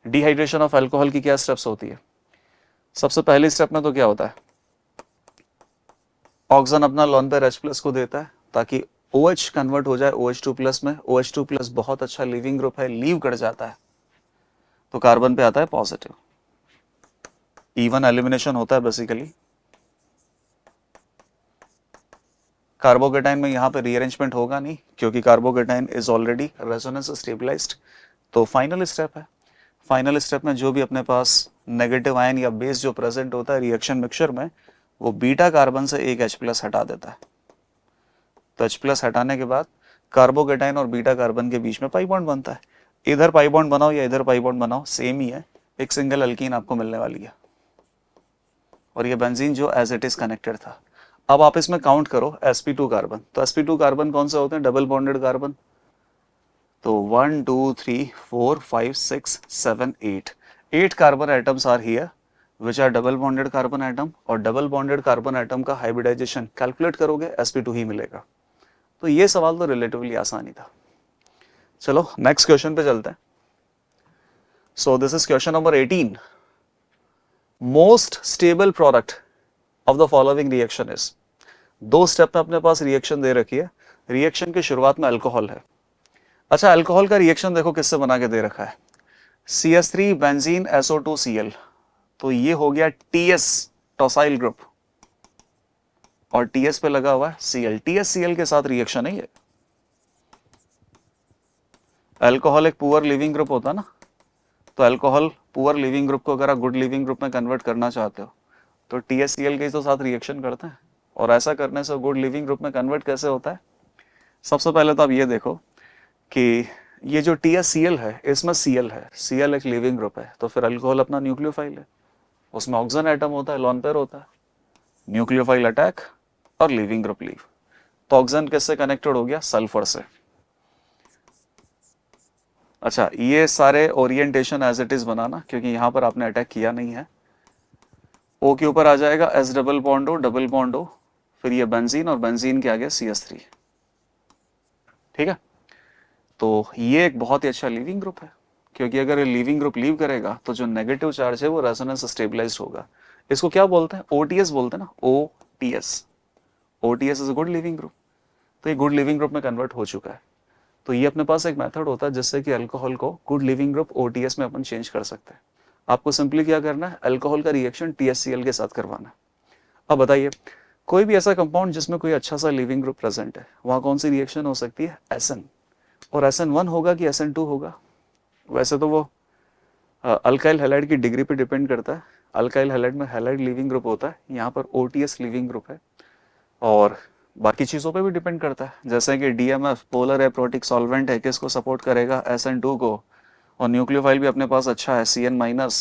Dehydration of alcohol की क्या स्टेप्स होती है? सबसे पहली स्टेप में तो क्या होता है? ऑक्सीजन अपना लोन पेयर H+ को देता है ताकि OH कन्वर्ट हो जाए OH2+ में। OH2+ बहुत अच्छा लिविंग ग्रुप है, लीव कर जाता है तो कार्बन पे आता है पॉजिटिव। इवन एलिमिनेशन होता है बेसिकली। कार्बोकेटाइन में यहाँ पे रीअरेंजमेंट होगा नहीं क्योंकि carbocation is already resonance stabilised. तो फाइनल स्टेप है। फाइनल स्टेप में जो भी अपने पास नेगेटिव आयन या बेस जो प्रेजेंट होता है रिएक्शन मिक्सचर में, वो बीटा कार्बन से एक H+ हटा देता है। तो H+ हटाने के बाद कार्बोकेटाइन और बीटा कार्बन के बीच में पाई बॉन्ड बनता है। इधर पाई बॉन्ड बनाओ या इधर पाई बॉन्ड बनाओ, सेम ही है, एक सिंगल अल्कीन आपको मिलने वाली है। और ये बेंजीन जो एज इट इज कनेक्टेड था। अब आप इसमें काउंट करो sp2 कार्बन। तो sp2 कार्बन कौन से होते हैं? Double bonded carbon. तो 1 2 3 4 5 6 7 8 8 carbon atoms are here which are double bonded carbon atom, और डबल बॉन्डेड कार्बन एटम का हाइब्रिडाइजेशन कैलकुलेट करोगे sp2 ही मिलेगा। तो ये सवाल तो रिलेटिवली आसान ही था। चलो नेक्स्ट क्वेश्चन पे चलते हैं। So this is question number 18। Most stable product of the following reaction is. दो स्टेप में अपने पास रिएक्शन दे रखी है। रिएक्शन की शुरुआत में अल्कोहल है। अच्छा, अल्कोहल का रिएक्शन देखो किससे बना के दे रखा है, CH3 बेंजीन SO2Cl। तो ये हो गया TS टॉसाइल ग्रुप, और TS पे लगा हुआ है Cl। TSCl के साथ रिएक्शन है ये। अल्कोहल एक पुअर लिविंग ग्रुप होता है ना, तो अल्कोहल पुअर लिविंग ग्रुप को अगर आप गुड लिविंग ग्रुप में कन्वर्ट करना चाहते हो तो TSCl के तो साथ रिएक्शन करते हैं, और ऐसा करने से गुड लिविंग ग्रुप में कन्वर्ट कैसे होता है? सबसे पहले तो आप ये देखो कि ये जो TSCl है इसमें Cl है, Cl एक लिविंग ग्रुप है, तो फिर अल्कोहल अपना न्यूक्लियोफाइल है, उसमें ऑक्सीजन एटम होता है, लोन पेयर होता है, न्यूक्लियोफाइल अटैक और लिविंग ग्रुप लीव। तो ऑक्सीजन किससे कनेक्टेड हो गया? सल्फर से। अच्छा, ये सारे ओरिएंटेशन एज इट इज बनाना क्योंकि यहां पर आपने अटैक किया नहीं है। O के ऊपर आ जाएगा S डबल बॉन्ड O, फिर ये बेंजीन, और बेंजीन के आगे CH3। ठीक है, तो ये एक बहुत ही अच्छा लीविंग ग्रुप है, क्योंकि अगर ये लीविंग ग्रुप लीव करेगा तो जो नेगेटिव चार्ज है वो रेजोनेंस स्टेबलाइज्ड होगा। इसको क्या बोलते हैं? OTS बोलते हैं ना, OTS is a good leaving group. तो ये गुड लिविंग ग्रुप में कन्वर्ट हो चुका है। तो ये अपने पास एक मेथड होता है जिससे कि अल्कोहल को गुड लिविंग ग्रुप OTS में अपन चेंज कर सकते हैं। आपको सिंपली क्या करना है? अल्कोहल का रिएक्शन TSCl के साथ करवाना है। अब बताइए, कोई भी ऐसा कंपाउंड जिसमें कोई अच्छा सा लिविंग ग्रुप प्रेजेंट है, वहां कौन सी रिएक्शन हो सकती है? SN। और SN1 होगा कि SN2 होगा? वैसे तो वो अल्काइल हैलाइड की डिग्री पे डिपेंड करता है। अल्काइल हैलाइड में हैलाइड लिविंग ग्रुप होता है, यहाँ पर OTS लिविंग ग्रुप है, और बाकी चीज़ों पे भी डिपेंड करता है, जैसे कि DMF पोलर एप्रोटिक सॉल्वेंट है, किसको सपोर्ट करेगा? SN2 को, और न्यूक्लियोफाइल भी अपने पास अच्छा है CN-,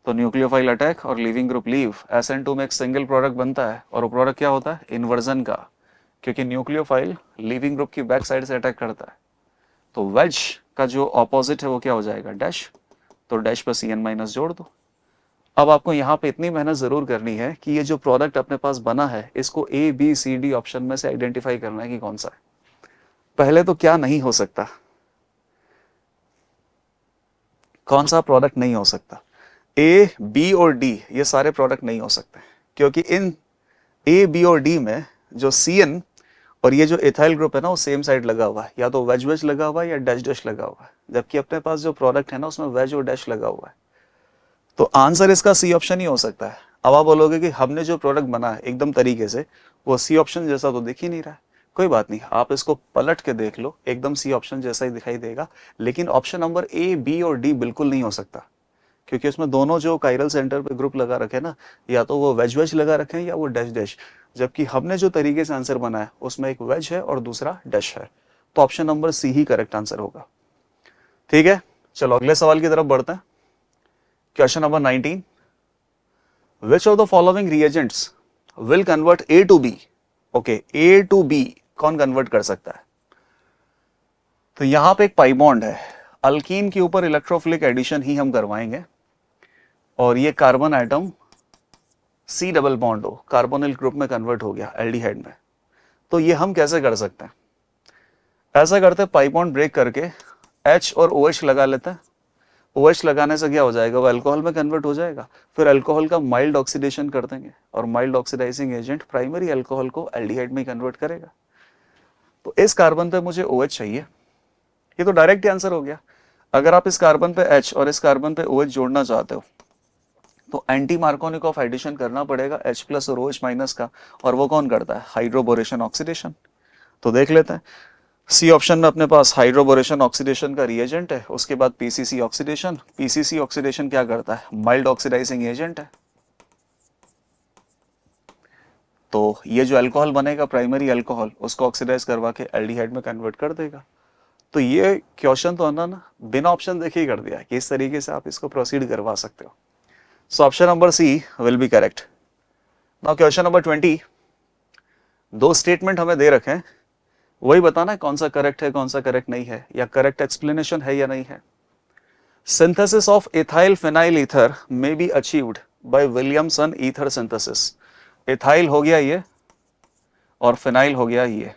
तो न्यूक्लियोफाइल अटैक और लिविंग ग्रुप लीव। SN2 में एक सिंगल प्रोडक्ट बनता है, और वो प्रोडक्ट क्या होता है? इन्वर्जन का, क्योंकि न्यूक्लियोफाइल लिविंग ग्रुप की बैक साइड से अटैक करता है। तो वेज का जो ऑपोजिट है वो क्या हो जाएगा? डैश। तो डैश पर सी एन माइनस जोड़ दो। अब आपको यहाँ पे इतनी मेहनत जरूर करनी है कि ये जो प्रोडक्ट अपने पास बना है इसको A B C D option में से आइडेंटिफाई करना है कि कौन सा है। पहले तो क्या नहीं हो सकता, कौन सा प्रोडक्ट नहीं हो सकता? ए बी और डी ये सारे प्रोडक्ट नहीं हो सकते, क्योंकि इन ए बी और डी में जो सी एन और ये जो इथाइल ग्रुप है ना वो सेम साइड लगा हुआ है, या तो वेज वेज लगा हुआ है या डैश डैश लगा हुआ है, जबकि अपने पास जो प्रोडक्ट है ना उसमें वेज और डैश लगा हुआ है। तो आंसर इसका सी ऑप्शन ही हो सकता है। अब आप बोलोगे कि हमने जो प्रोडक्ट बना है एकदम तरीके से वो सी ऑप्शन जैसा तो दिख ही नहीं रहा है। कोई बात नहीं, आप इसको पलट के देख लो, एकदम सी ऑप्शन जैसा ही दिखाई देगा, लेकिन ऑप्शन नंबर ए बी और डी बिल्कुल नहीं हो सकता, क्योंकि उसमें दोनों जो कायरल सेंटर पे ग्रुप लगा रखे ना, या तो वो वेज वेज लगा रखे हैं या वो डैश डैश, जबकि हमने जो तरीके से आंसर बनाया उसमें एक वेज है और दूसरा डैश है। तो ऑप्शन नंबर सी ही करेक्ट आंसर होगा। ठीक है, चलो अगले सवाल की तरफ बढ़ते हैं। Question number 19, which of the following reagents will convert A to B? Okay, A to B कौन कन्वर्ट कर सकता है? तो यहां पे एक पाई बॉन्ड है, अल्कीन के ऊपर इलेक्ट्रोफिलिक एडिशन ही हम करवाएंगे, और ये carbon atom C double bond हो कार्बोनिल ग्रुप में कन्वर्ट हो गया एल्डिहाइड में। तो ये हम कैसे कर सकते हैं? ऐसा करते हैं, पाई बॉन्ड ब्रेक करके H और OH लगा लेते हैं। OH लगाने से क्या हो जाएगा, वो अल्कोहल में कन्वर्ट हो जाएगा, फिर अल्कोहल का माइल्ड ऑक्सीडेशन कर देंगे और mild oxidizing agent primary alcohol को एल्डिहाइड में कन्वर्ट करेगा। तो इस कार्बन पे मुझे OH चाहिए, ये तो डायरेक्ट आंसर हो गया। अगर आप इस कार्बन पे H और इस कार्बन पे OH जोड़ना चाहते हो तो एंटी मार्कोनिकॉफ एडिशन करना पड़ेगा H प्लस और OH माइनस का, और वो कौन करता है? Hydroboration oxidation. तो देख लेते हैं, सी ऑप्शन में अपने पास हाइड्रोबोरेशन ऑक्सीडेशन का रिएजेंट है, उसके बाद पीसीसी ऑक्सीडेशन। पीसीसी ऑक्सीडेशन क्या करता है? माइल्ड ऑक्सीडाइजिंग एजेंट है। तो ये जो अल्कोहल बनेगा प्राइमरी अल्कोहल, उसको ऑक्सीडाइज करवा के एल्डिहाइड में कन्वर्ट कर देगा। तो ये क्वेश्चन तो ना बिना ऑप्शन देखे ही कर दिया कि इस तरीके से आप इसको प्रोसीड करवा सकते हो। So option number C will be correct. Now question number 20, दो स्टेटमेंट हमें दे रखे हैं, वही बताना है कौन सा करेक्ट है कौन सा करेक्ट नहीं है, या करेक्ट एक्सप्लेनेशन है या नहीं है। Synthesis of ethyl phenyl ether may be achieved by Williamson ether synthesis. Ethyl हो गया ये और फिनाइल हो गया ये,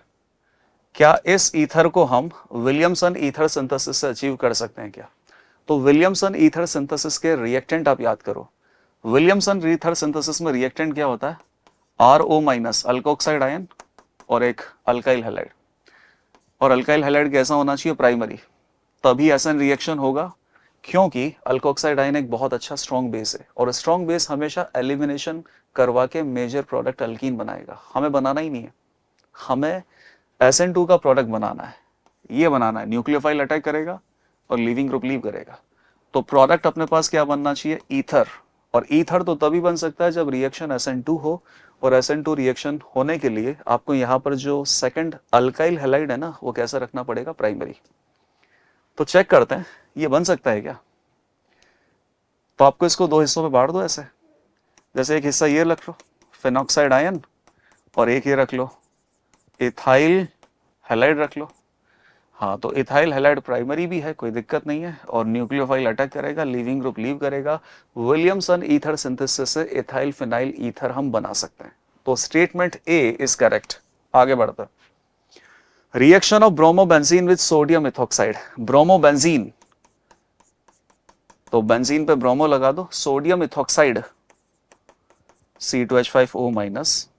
क्या इस ईथर को हम विलियमसन ईथर सिंथेसिस से अचीव कर सकते हैं क्या? तो विलियमसन ईथर सिंथेसिस के रिएक्टेंट आप याद करो। विलियमसन ईथर सिंथेसिस में रिएक्टेंट क्या होता है? RO माइनस अल्कोक्साइड आयन और एक अल्काइल हैलाइड। और अल्काइल हैलाइड कैसा होना चाहिए? प्राइमरी। तभी एसएन रिएक्शन होगा, क्योंकि अल्कोक्साइड आयन एक बहुत अच्छा स्ट्रॉन्ग बेस है, और स्ट्रॉन्ग बेस हमेशा एलिमिनेशन करवा के मेजर प्रोडक्ट अल्कीन बनाएगा। हमें बनाना ही नहीं है, हमें SN2 का प्रोडक्ट बनाना है, ये बनाना है। न्यूक्लियोफाइल अटैक करेगा और लीविंग ग्रुप लीव करेगा। तो प्रोडक्ट अपने पास क्या बनना चाहिए? ईथर। और ईथर तो तभी बन सकता है जब रिएक्शन SN2 हो, और SN2 रिएक्शन होने के लिए आपको यहाँ पर जो सेकंड अल्काइल हैलाइड है ना वो कैसा रखना पड़ेगा? प्राइमरी। तो चेक करते हैं ये बन सकता है क्या। तो आपको इसको दो हिस्सों में बांट दो ऐसे, जैसे एक हिस्सा ये रख लो फिनॉक्साइड आयन, और एक ये रख लो इथाइल हैलाइड रख लो। हाँ, तो इथाइल हैलाइड प्राइमरी भी है, कोई दिक्कत नहीं है, और न्यूक्लियोफाइल अटैक करेगा, लीविंग ग्रुप लीव करेगा। विलियमसन ईथर सिंथेसिस से इथाइल फिनाइल ईथर हम बना सकते हैं। तो स्टेटमेंट ए इज करेक्ट। आगे बढ़ते, reaction of bromobenzene with sodium ethoxide. Bromobenzene, तो बेंजीन पे ब्रोमो लगा दो, sodium ethoxide C2H5O minus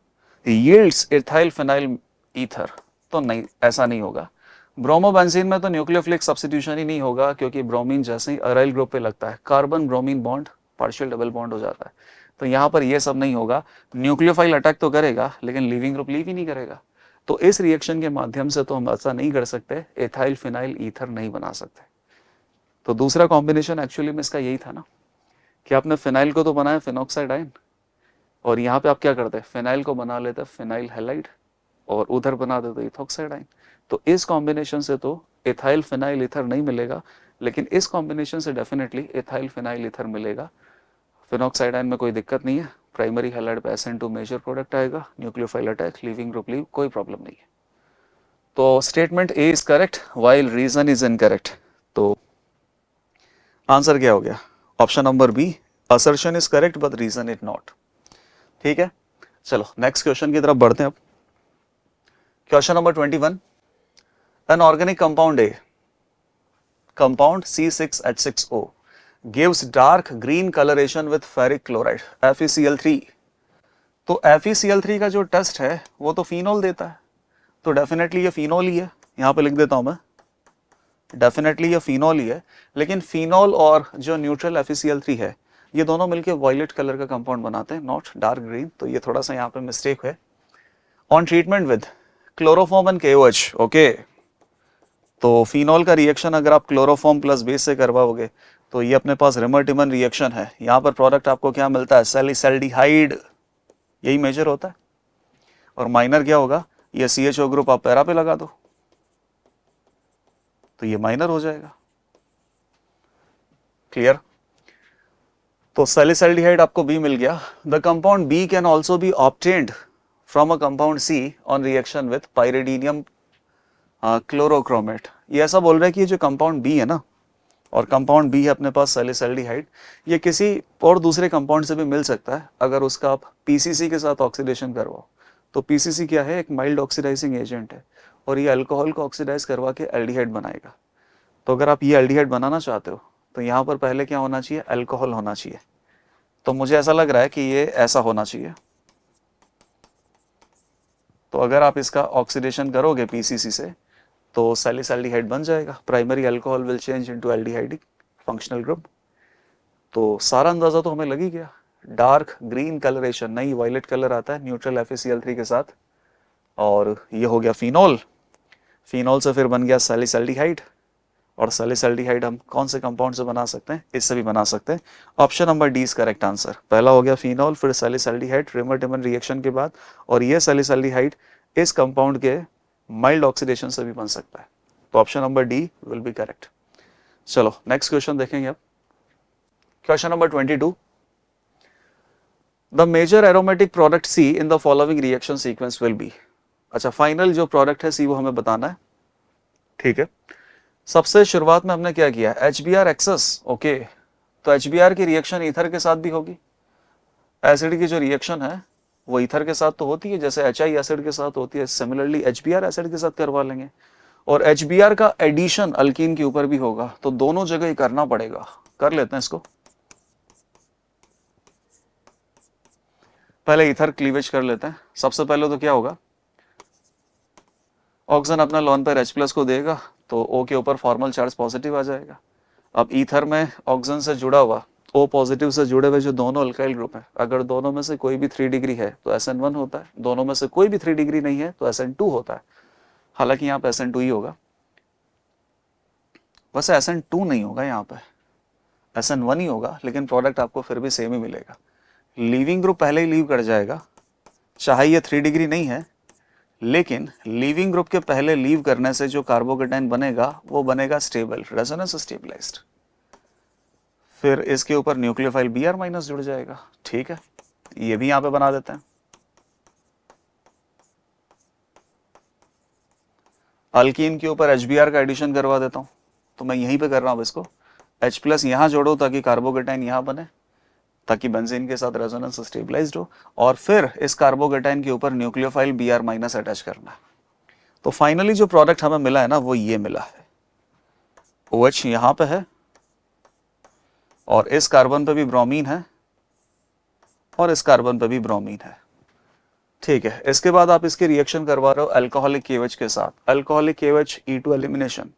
yields ethyl phenyl ether. तो नहीं, ऐसा नहीं होगा। ब्रोमोबेंजीन में तो न्यूक्लियोफिलिक सब्स्टिट्यूशन ही नहीं होगा, क्योंकि ब्रोमीन जैसे ही अराइल ग्रुप पे लगता है carbon bromine bond partial double bond हो जाता है। तो यहाँ पर ये सब नहीं होगा। न्यूक्लियोफाइल अटैक तो करेगा लेकिन लीविंग ग्रुप लीव ही नहीं करेगा। तो इस रिएक्शन के माध्यम से तो हम ऐसा नहीं कर सकते, इथाइल फिनाइल ईथर नहीं बना सकते। तो दूसरा कॉम्बिनेशन एक्चुअली में इसका यही था ना, कि आपने फिनाइल को तो बनाया फिनॉक्साइड आयन, और यहाँ पे आप क्या करते हैं? फिनाइल को बना लेते फिनाइल हैलाइड, और उधर बना देते इथॉक्साइड आयन। तो इस कॉम्बिनेशन से तो इथाइल फिनाइल ईथर नहीं मिलेगा, लेकिन इस कॉम्बिनेशन से डेफिनेटली इथाइल फिनाइल ईथर मिलेगा। फिनॉक्साइड आयन में कोई दिक्कत नहीं है, प्राइमरी हैलाइड पे SN2 मेजर प्रोडक्ट आएगा, nucleophile attack, leaving group leave, कोई प्रॉब्लम नहीं है। तो statement A is correct while reason is incorrect. तो आंसर क्या हो गया? Option number B, assertion is correct but reason is not. ठीक है, चलो नेक्स्ट क्वेश्चन की तरफ बढ़ते हैं अब। Question number 21, an organic compound A, compound C6H6O gives dark green coloration with ferric chloride FeCl3। तो FeCl3 का जो टेस्ट है वो तो फिनोल देता है, तो डेफिनेटली ये फिनोल ही है। यहां पे लिख देता हूं मैं, डेफिनेटली ये फिनोल ही है। लेकिन फिनोल और जो न्यूट्रल FeCl3 है ये दोनों मिलकर वॉयलेट कलर का कंपाउंड बनाते हैं, नॉट डार्क ग्रीन। तो ये थोड़ा सा यहाँ पे मिस्टेक है। On treatment with chloroform and KOH, okay, तो फिनोल का रिएक्शन अगर आप क्लोरोफॉर्म प्लस बेस से करवाओगे तो ये अपने पास रिमर-टिमन रिएक्शन है। यहाँ पर प्रोडक्ट आपको क्या मिलता है? सैलिसैल्डिहाइड, यही मेजर होता है। और माइनर क्या होगा? ये CHO ग्रुप आप पैरा पे लगा दो तो ये माइनर हो जाएगा। क्लियर? तो सैलिसैल्डिहाइड आपको बी मिल गया। The compound B can also be obtained from a compound C on reaction with pyridinium chlorochromate. ये ऐसा बोल रहा है कि ये जो कंपाउंड बी है ना, और कंपाउंड बी है अपने पास सैलिसैल्डिहाइड, ये किसी और दूसरे कंपाउंड से भी मिल सकता है अगर उसका आप PCC के साथ ऑक्सीडेशन करवाओ। तो PCC क्या है? एक माइल्ड ऑक्सीडाइजिंग एजेंट है और ये अल्कोहल को ऑक्सीडाइज करवा के एल्डिहाइड बनाएगा। तो अगर आप ये एल्डिहाइड बनाना चाहते हो तो यहाँ पर पहले क्या होना चाहिए? अल्कोहल होना चाहिए। तो मुझे ऐसा लग रहा है कि ये ऐसा होना चाहिए। तो अगर आप इसका ऑक्सीडेशन करोगे PCC से तो सैलिसैल्डिहाइड बन जाएगा। Primary alcohol will change into aldehydic functional group. तो सारा अंदाजा तो हमें लग ही गया। डार्क ग्रीन कलरेशन, नहीं वायलेट कलर आता है न्यूट्रल FeCl3 के साथ, और ये हो गया फिनोल। फिनोल से फिर बन गया सैलिसैल्डिहाइड, और सैलिसैल्डिहाइड हम कौन से कंपाउंड से बना सकते हैं? इससे भी बना सकते हैं। Option number D is correct answer. पहला हो गया फिनोल, फिर सैलिसैल्डिहाइड रिमर-टिमन रिएक्शन के बाद, और ये सैलिसैल्डिहाइड इस कंपाउंड के माइल्ड ऑक्सीडेशन से भी बन सकता है। तो option number D will be correct. चलो नेक्स्ट क्वेश्चन देखेंगे अब। Question number 22, the major aromatic product C in the following reaction sequence will be. अच्छा, फाइनल जो प्रोडक्ट है सी वो हमें बताना है। ठीक है, सबसे शुरुआत में हमने क्या किया? HBr excess, okay. तो HBr की रिएक्शन ईथर के साथ भी होगी। एसिड की जो रिएक्शन है वो ईथर के साथ तो होती है, जैसे HI एसिड के साथ होती है, सिमिलरली HBr एसिड के साथ करवा लेंगे। और HBr का एडिशन अल्कीन के ऊपर भी होगा, तो दोनों जगह ही करना पड़ेगा। कर लेते हैं इसको। पहले ईथर क्लीवेज कर लेते हैं। सबसे पहले तो क्या होगा? ऑक्सीजन अपना लोन पर H+ को देगा तो O के ऊपर फॉर्मल चार्ज पॉजिटिव आ जाएगा। अब ईथर में ऑक्सीजन से जुड़ा हुआ O पॉजिटिव से जुड़े हुए जो दोनों अल्काइल ग्रुप है, अगर दोनों में से कोई भी 3 डिग्री है तो SN1 होता है, दोनों में से कोई भी 3 डिग्री नहीं है तो SN2 होता है। हालांकि यहाँ पे SN2 ही होगा, वैसे SN2 नहीं होगा, यहाँ पे SN1 ही होगा, लेकिन प्रोडक्ट आपको फिर भी सेम ही मिलेगा। लीविंग ग्रुप पहले ही लीव कर जाएगा, चाहे ये 3 डिग्री नहीं है, लेकिन लीविंग ग्रुप के पहले लीव करने से जो कार्बोकेटाइन बनेगा वो बनेगा स्टेबल, रेजोनेंस स्टेबलाइज्ड। फिर इसके ऊपर न्यूक्लियोफाइल Br- जुड़ जाएगा। ठीक है, ये भी यहां पे बना देते हैं। अल्कीन के ऊपर HBr का एडिशन करवा देता हूं, तो मैं यहीं पे कर रहा हूं इसको। H+ यहां जोड़ो ताकि कार्बोकेटाइन यहां बने, ताकि बेंजीन के साथ रेजोनेंस स्टेबलाइज्ड हो, और फिर इस कार्बोकेटाइन के ऊपर न्यूक्लियोफाइल Br- अटैच करना है। तो फाइनली जो प्रोडक्ट हमें मिला है ना वो ये मिला है। OH यहां पे है, और इस कार्बन पे भी ब्रोमीन है, और इस कार्बन पे भी ब्रोमीन है। ठीक है, इसके बाद आप इसकी रिएक्शन करवा रहे हो अल्कोहलिक KOH के साथ, अल्कोहलिक KOH E2 एलिमिनेशन।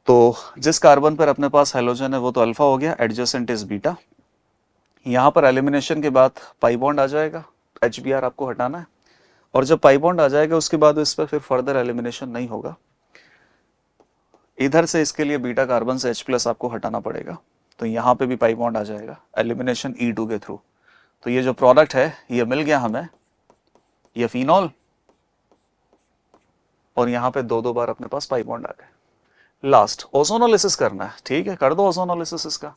तो जिस कार्बन पर अपने पास हेलोजन है वो तो अल्फा हो गया, एडजेसेंट इज बीटा। यहां पर एलिमिनेशन के बाद पाई बॉन्ड आ जाएगा, HBr आपको हटाना है, और जब पाई बॉन्ड आ जाएगा उसके बाद इस पर फिर फर्दर एलिमिनेशन नहीं होगा। इधर से इसके लिए बीटा कार्बन से H+ आपको हटाना पड़ेगा, तो यहाँ पे भी पाई बॉन्ड आ जाएगा एलिमिनेशन E2 के थ्रू। तो ये जो प्रोडक्ट है ये मिल गया हमें, ये फिनॉल, और यहाँ पे 2-2 बार अपने पास पाई बॉन्ड आ गए। लास्ट ओजोनोलिसिस करना है। ठीक है, कर दो ओजोनोलिसिस इसका,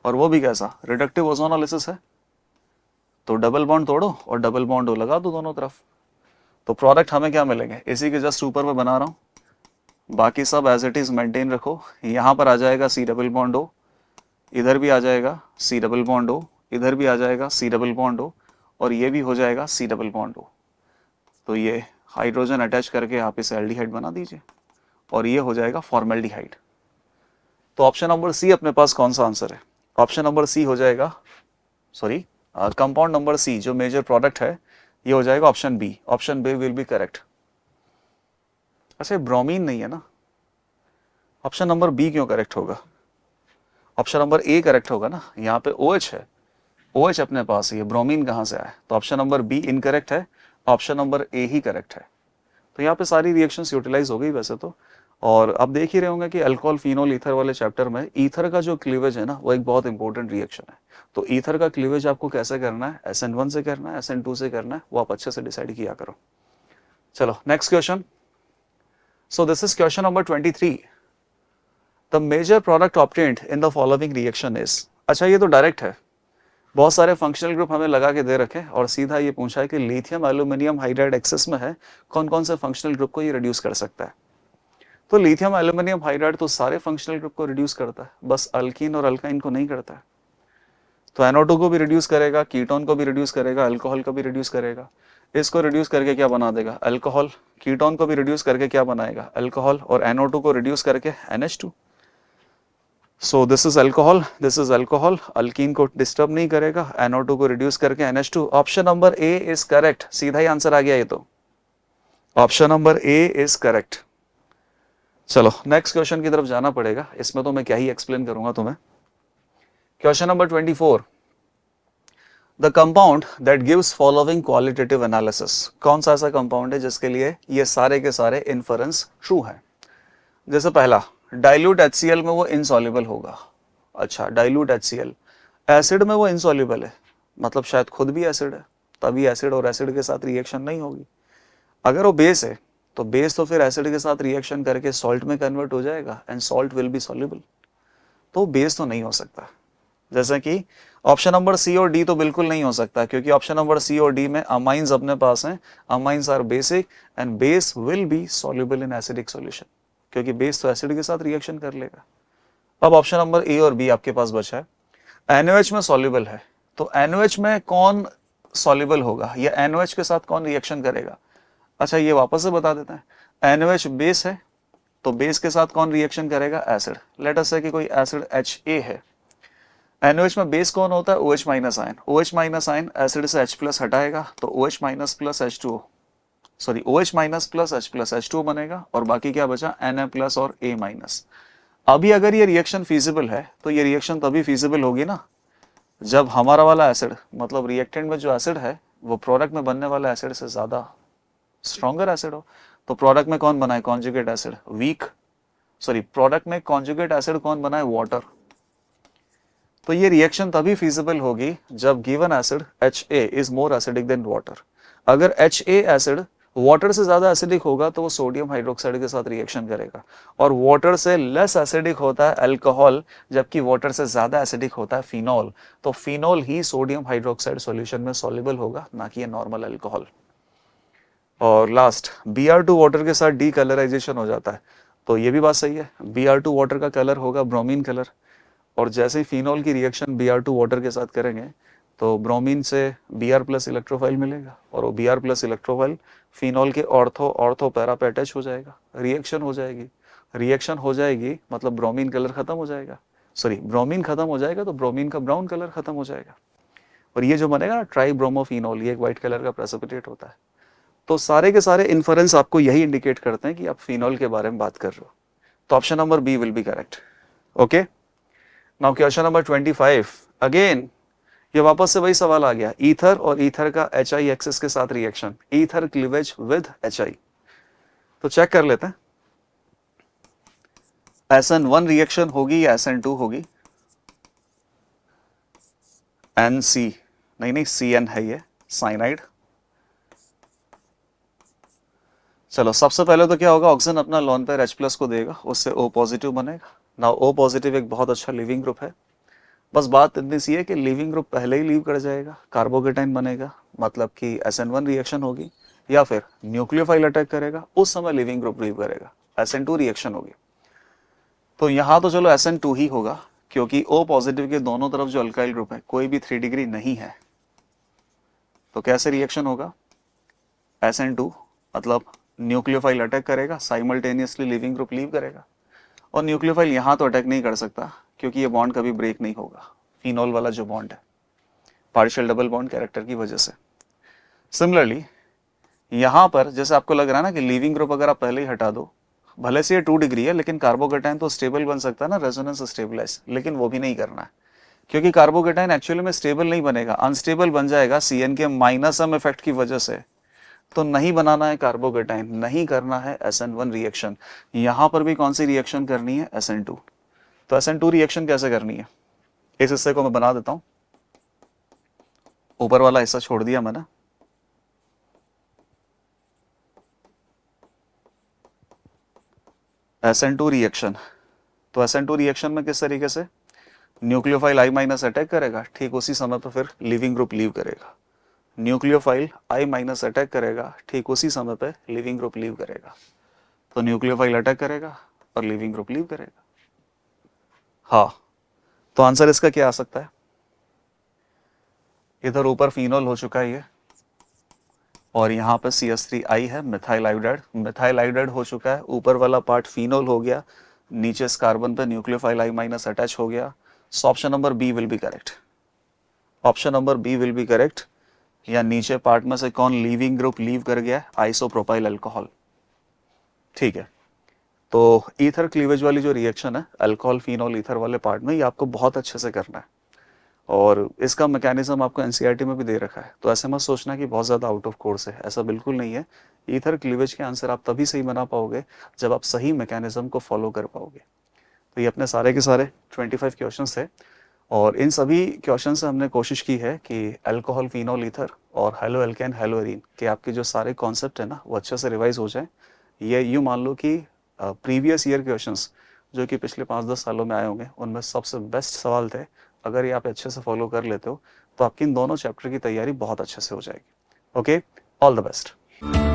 और वो भी कैसा? रिडक्टिव ओजोनोलिसिस है, तो डबल बॉन्ड तोड़ो और डबल बॉन्ड लगा दो दोनों तरफ। तो प्रोडक्ट हमें क्या मिलेंगे? इसी के जस्ट ऊपर में बना रहा हूं, बाकी सब एज इट इज मेंटेन रखो। यहाँ पर आ जाएगा सी डबल बॉन्ड ओ, इधर भी आ जाएगा सी डबल बॉन्ड ओ, इधर भी आ जाएगा सी डबल बॉन्ड ओ, और ये भी हो जाएगा सी डबल बॉन्ड ओ। तो ये हाइड्रोजन अटैच करके आप इसे एल्डिहाइड बना दीजिए और ये हो जाएगा फॉर्मेल्डिहाइड। तो ऑप्शन नंबर सी अपने पास कौन सा आंसर है? ऑप्शन नंबर सी हो जाएगा, सॉरी, कंपाउंड नंबर सी जो मेजर प्रोडक्ट है ये हो जाएगा option B. Option B will be correct. अच्छा, ब्रोमीन नहीं है ना, ऑप्शन नंबर बी क्यों करेक्ट होगा? ऑप्शन नंबर ए करेक्ट होगा ना, यहाँ पे OH है, OH अपने पास है, ये ब्रोमीन कहाँ से आया? तो ऑप्शन नंबर बी इनकरेक्ट है, ऑप्शन नंबर ए ही करेक्ट है। तो यहाँ पे सारी रिएक्शंस यूटिलाइज हो गई वैसे तो। और आप देख ही रहे होंगे कि अल्कोहल फिनोल ईथर वाले चैप्टर में ईथर का जो क्लीवेज है ना वो एक बहुत इंपॉर्टेंट रिएक्शन है। तो ईथर का क्लीवेज आपको कैसे करना है, SN1 से करना है, SN2 से करना है, वो आप अच्छे से डिसाइड किया करो। चलो next question. So this is question number 23। The major product obtained in the following reaction is. अच्छा, ये तो डायरेक्ट है, बहुत सारे फंक्शनल ग्रुप हमें लगा के दे रखे और सीधा ये पूछा है कि लिथियम एल्यूमिनियम हाइड्राइड एक्सेस में है, कौन कौन से फंक्शनल ग्रुप को ये रिड्यूस कर सकता है। तो लिथियम एल्यूमिनियम हाइड्राइड तो सारे फंक्शनल ग्रुप को रिड्यूस करता है, बस अल्कीन और अल्काइन को नहीं करता है। तो NO2 को भी रिड्यूस करेगा, कीटोन को भी रिड्यूस करेगा, अल्कोहल को भी रिड्यूस करेगा। इसको रिड्यूस करके क्या बना देगा? अल्कोहल। कीटोन को भी रिड्यूस करके क्या बनाएगा? अल्कोहल। और NO2 को रिड्यूस करके NH2। So this is alcohol, this is alcohol, alkyne को डिस्टर्ब नहीं करेगा, NO2 को रिड्यूस करके NH2। Option number A is correct, सीधा ही आंसर आ गया ये तो, option number A is correct. चलो नेक्स्ट क्वेश्चन की तरफ जाना पड़ेगा, इसमें तो मैं क्या ही एक्सप्लेन करूंगा तुम्हें। Question number 24। The compound that gives following qualitative analysis. कौन सा ऐसा कंपाउंड है जिसके लिए ये सारे के सारे इन्फरेंस ट्रू है? जैसे पहला, डाइल्यूट HCl में वो इनसॉल्युबल होगा। अच्छा, डाइल्यूट HCl, एसिड में वो इनसॉल्युबल है, मतलब शायद खुद भी एसिड है, तभी एसिड और एसिड के साथ रिएक्शन नहीं होगी। अगर वो बेस है तो बेस तो फिर एसिड के साथ रिएक्शन करके सॉल्ट में कन्वर्ट हो जाएगा and salt will be soluble. तो बेस तो नहीं हो सकता। जैसे कि ऑप्शन नंबर सी और डी तो बिल्कुल नहीं हो सकता, क्योंकि ऑप्शन नंबर सी और डी में अमाइंस अपने पास हैं, amines are basic and base will be soluble in acidic solution, क्योंकि बेस तो एसिड के साथ रिएक्शन कर लेगा। अब ऑप्शन नंबर ए और बी आपके पास बचा है। NaOH में सॉल्युबल है, तो NaOH में कौन सॉल्युबल होगा या NaOH के साथ कौन रिएक्शन करेगा? अच्छा, ये वापस से बता देते हैं। NaOH बेस है, तो बेस के साथ कौन रिएक्शन करेगा? एसिड। लेट अस से कि कोई एसिड Ha है, NaOH में बेस कौन होता है? OH minus ion. OH minus ion acid से H प्लस हटाएगा तो OH minus plus H2O, sorry OH minus plus H plus H2O बनेगा, और बाकी क्या बचा? Na प्लस और A माइनस। अभी अगर ये रिएक्शन फीजिबल है तो ये रिएक्शन तभी फीजिबल होगी ना जब हमारा वाला एसिड, मतलब रिएक्टेंट में जो एसिड है वो प्रोडक्ट में बनने वाला एसिड से ज्यादा स्ट्रॉन्गर एसिड हो। तो प्रोडक्ट में कौन बना है? Conjugate acid. Weak, sorry, product में कॉन्जुगेट एसिड कौन बना है? वाटर। तो ये रिएक्शन तभी फीजिबल होगी जब given acid HA is more acidic then water. अगर HA एसिड वाटर से ज्यादा एसिडिक होगा तो वो सोडियम हाइड्रोक्साइड के साथ रिएक्शन करेगा, और वाटर से लेस एसिडिक होता है अल्कोहल, जबकि वाटर से ज्यादा एसिडिक होता है फिनॉल। तो फिनॉल ही सोडियम हाइड्रोक्साइड सॉल्यूशन में सॉल्युबल होगा, ना कि ये नॉर्मल अल्कोहल। और लास्ट, Br2 वाटर के साथ डीकलराइजेशन हो जाता है, तो ये भी बात सही है। Br2 वाटर का कलर होगा ब्रोमीन कलर, और जैसे ही फिनॉल की रिएक्शन Br2 वाटर के साथ करेंगे तो ब्रोमीन से Br प्लस इलेक्ट्रोफाइल मिलेगा, और वो Br प्लस इलेक्ट्रोफाइल फिनॉल के ऑर्थो पैरा पे अटैच हो जाएगा, रिएक्शन हो जाएगी। रिएक्शन हो जाएगी मतलब ब्रोमीन कलर खत्म हो जाएगा, सॉरी, ब्रोमीन खत्म हो जाएगा तो ब्रोमीन का ब्राउन कलर खत्म हो जाएगा, और ये जो बनेगा ना ट्राइब्रोमोफिनॉल, ये एक व्हाइट कलर का प्रेसिपिटेट होता है। तो सारे के सारे इन्फरेंस आपको यही इंडिकेट करते हैं कि आप फिनॉल के बारे में बात कर रहे हो। तो option number B will be correct. Okay, now question number 25। Again ये वापस से वही सवाल आ गया, ईथर और ईथर का HI एक्सिस के साथ reaction, ether cleavage with HI। तो चेक कर लेते हैं, SN1 रिएक्शन होगी या SN2 होगी? NC, नहीं CN है ये, साइनाइड। चलो सबसे पहले तो क्या होगा, ऑक्सीजन अपना लोन पेयर H प्लस को देगा, उससे O पॉजिटिव बनेगा। नाउ O पॉजिटिव एक बहुत अच्छा लिविंग ग्रुप है, बस बात इतनी सी है कि लिविंग ग्रुप पहले ही लीव कर जाएगा, कार्बोकेटाइन बनेगा, मतलब कि SN1 रिएक्शन होगी, या फिर न्यूक्लियोफाइल अटैक करेगा, उस समय लिविंग ग्रुप लीव करेगा। SN2 रिएक्शन होगी। तो यहाँ तो चलो SN2 ही होगा, क्योंकि O पॉजिटिव के दोनों तरफ जो अल्काइल ग्रुप है कोई भी 3 डिग्री नहीं है। तो कैसे रिएक्शन होगा? SN2 मतलब न्यूक्लियोफाइल अटैक करेगा, साइमल्टेनियसली लिविंग ग्रुप लीव करेगा। और न्यूक्लियोफाइल यहाँ तो अटैक नहीं कर सकता क्योंकि ये बॉन्ड कभी ब्रेक नहीं होगा, फिनॉल वाला जो बॉन्ड है पार्शियल डबल बॉन्ड कैरेक्टर की वजह से। सिमिलरली यहाँ पर जैसे आपको लग रहा है ना कि लिविंग ग्रुप अगर आप पहले ही हटा दो, भले से ये 2 डिग्री है लेकिन कार्बोकेटाइन तो स्टेबल बन सकता है ना, रेजोनेंस स्टेबलाइज, लेकिन वो भी नहीं करना है क्योंकि कार्बोकेटाइन एक्चुअली में स्टेबल नहीं बनेगा, अनस्टेबल बन जाएगा CN के माइनस सम इफेक्ट की वजह से। तो नहीं बनाना है कार्बोकेटाइन, नहीं करना है SN1 रिएक्शन। यहां पर भी कौन सी रिएक्शन करनी है? SN2। तो SN2 रिएक्शन कैसे करनी है? इस हिस्से को मैं बना देता हूं, ऊपर वाला हिस्सा छोड़ दिया मैंने। SN2 रिएक्शन, तो SN2 रिएक्शन में किस तरीके से न्यूक्लियोफाइल I माइनस अटैक करेगा, ठीक उसी समय पर फिर लिविंग ग्रुप लीव करेगा। न्यूक्लियोफाइल I माइनस अटैक करेगा, ठीक उसी समय पे लिविंग ग्रुप लीव करेगा। तो न्यूक्लियोफाइल अटैक करेगा और लिविंग ग्रुप लीव करेगा। हाँ, तो आंसर इसका क्या आ सकता है? इधर ऊपर फिनोल हो चुका है ये, और यहाँ पे CH3I है, मिथाइल आयोडाइड, मिथाइल आयोडाइड हो चुका है, ऊपर वाला पार्ट फिनोल हो गया, नीचे इस कार्बन पे न्यूक्लियोफाइल I माइनस अटैच हो गया। So option number B will be correct, option number B will be correct. या नीचे पार्ट में से कौन लीविंग ग्रुप लीव कर गया? Isopropyl alcohol. ठीक है, तो ईथर क्लीवेज वाली जो रिएक्शन है अल्कोहल फिनोल ईथर वाले पार्ट में, ये आपको बहुत अच्छे से करना है और इसका मैकेनिज्म आपको एनसीईआरटी में भी दे रखा है। तो ऐसे मत सोचना कि बहुत ज़्यादा आउट ऑफ कोर्स है, ऐसा बिल्कुल नहीं है। ईथर क्लीवेज के आंसर आप तभी सही बना पाओगे जब आप सही मैकेनिज्म को फॉलो कर पाओगे। तो ये अपने सारे के सारे 25 क्वेश्चंस थे और इन सभी क्वेश्चन से हमने कोशिश की है कि अल्कोहल फिनोल ईथर और हेलो एल्केन हेलो एरीन के आपके जो सारे कॉन्सेप्ट है ना वो अच्छे से रिवाइज हो जाए। ये यूँ मान लो कि प्रीवियस ईयर क्वेश्चंस जो कि पिछले 5-10 सालों में आए होंगे उनमें सबसे बेस्ट सवाल थे। अगर ये आप अच्छे से फॉलो कर लेते हो तो आपकी इन दोनों चैप्टर की तैयारी बहुत अच्छे से हो जाएगी। Okay, all the best.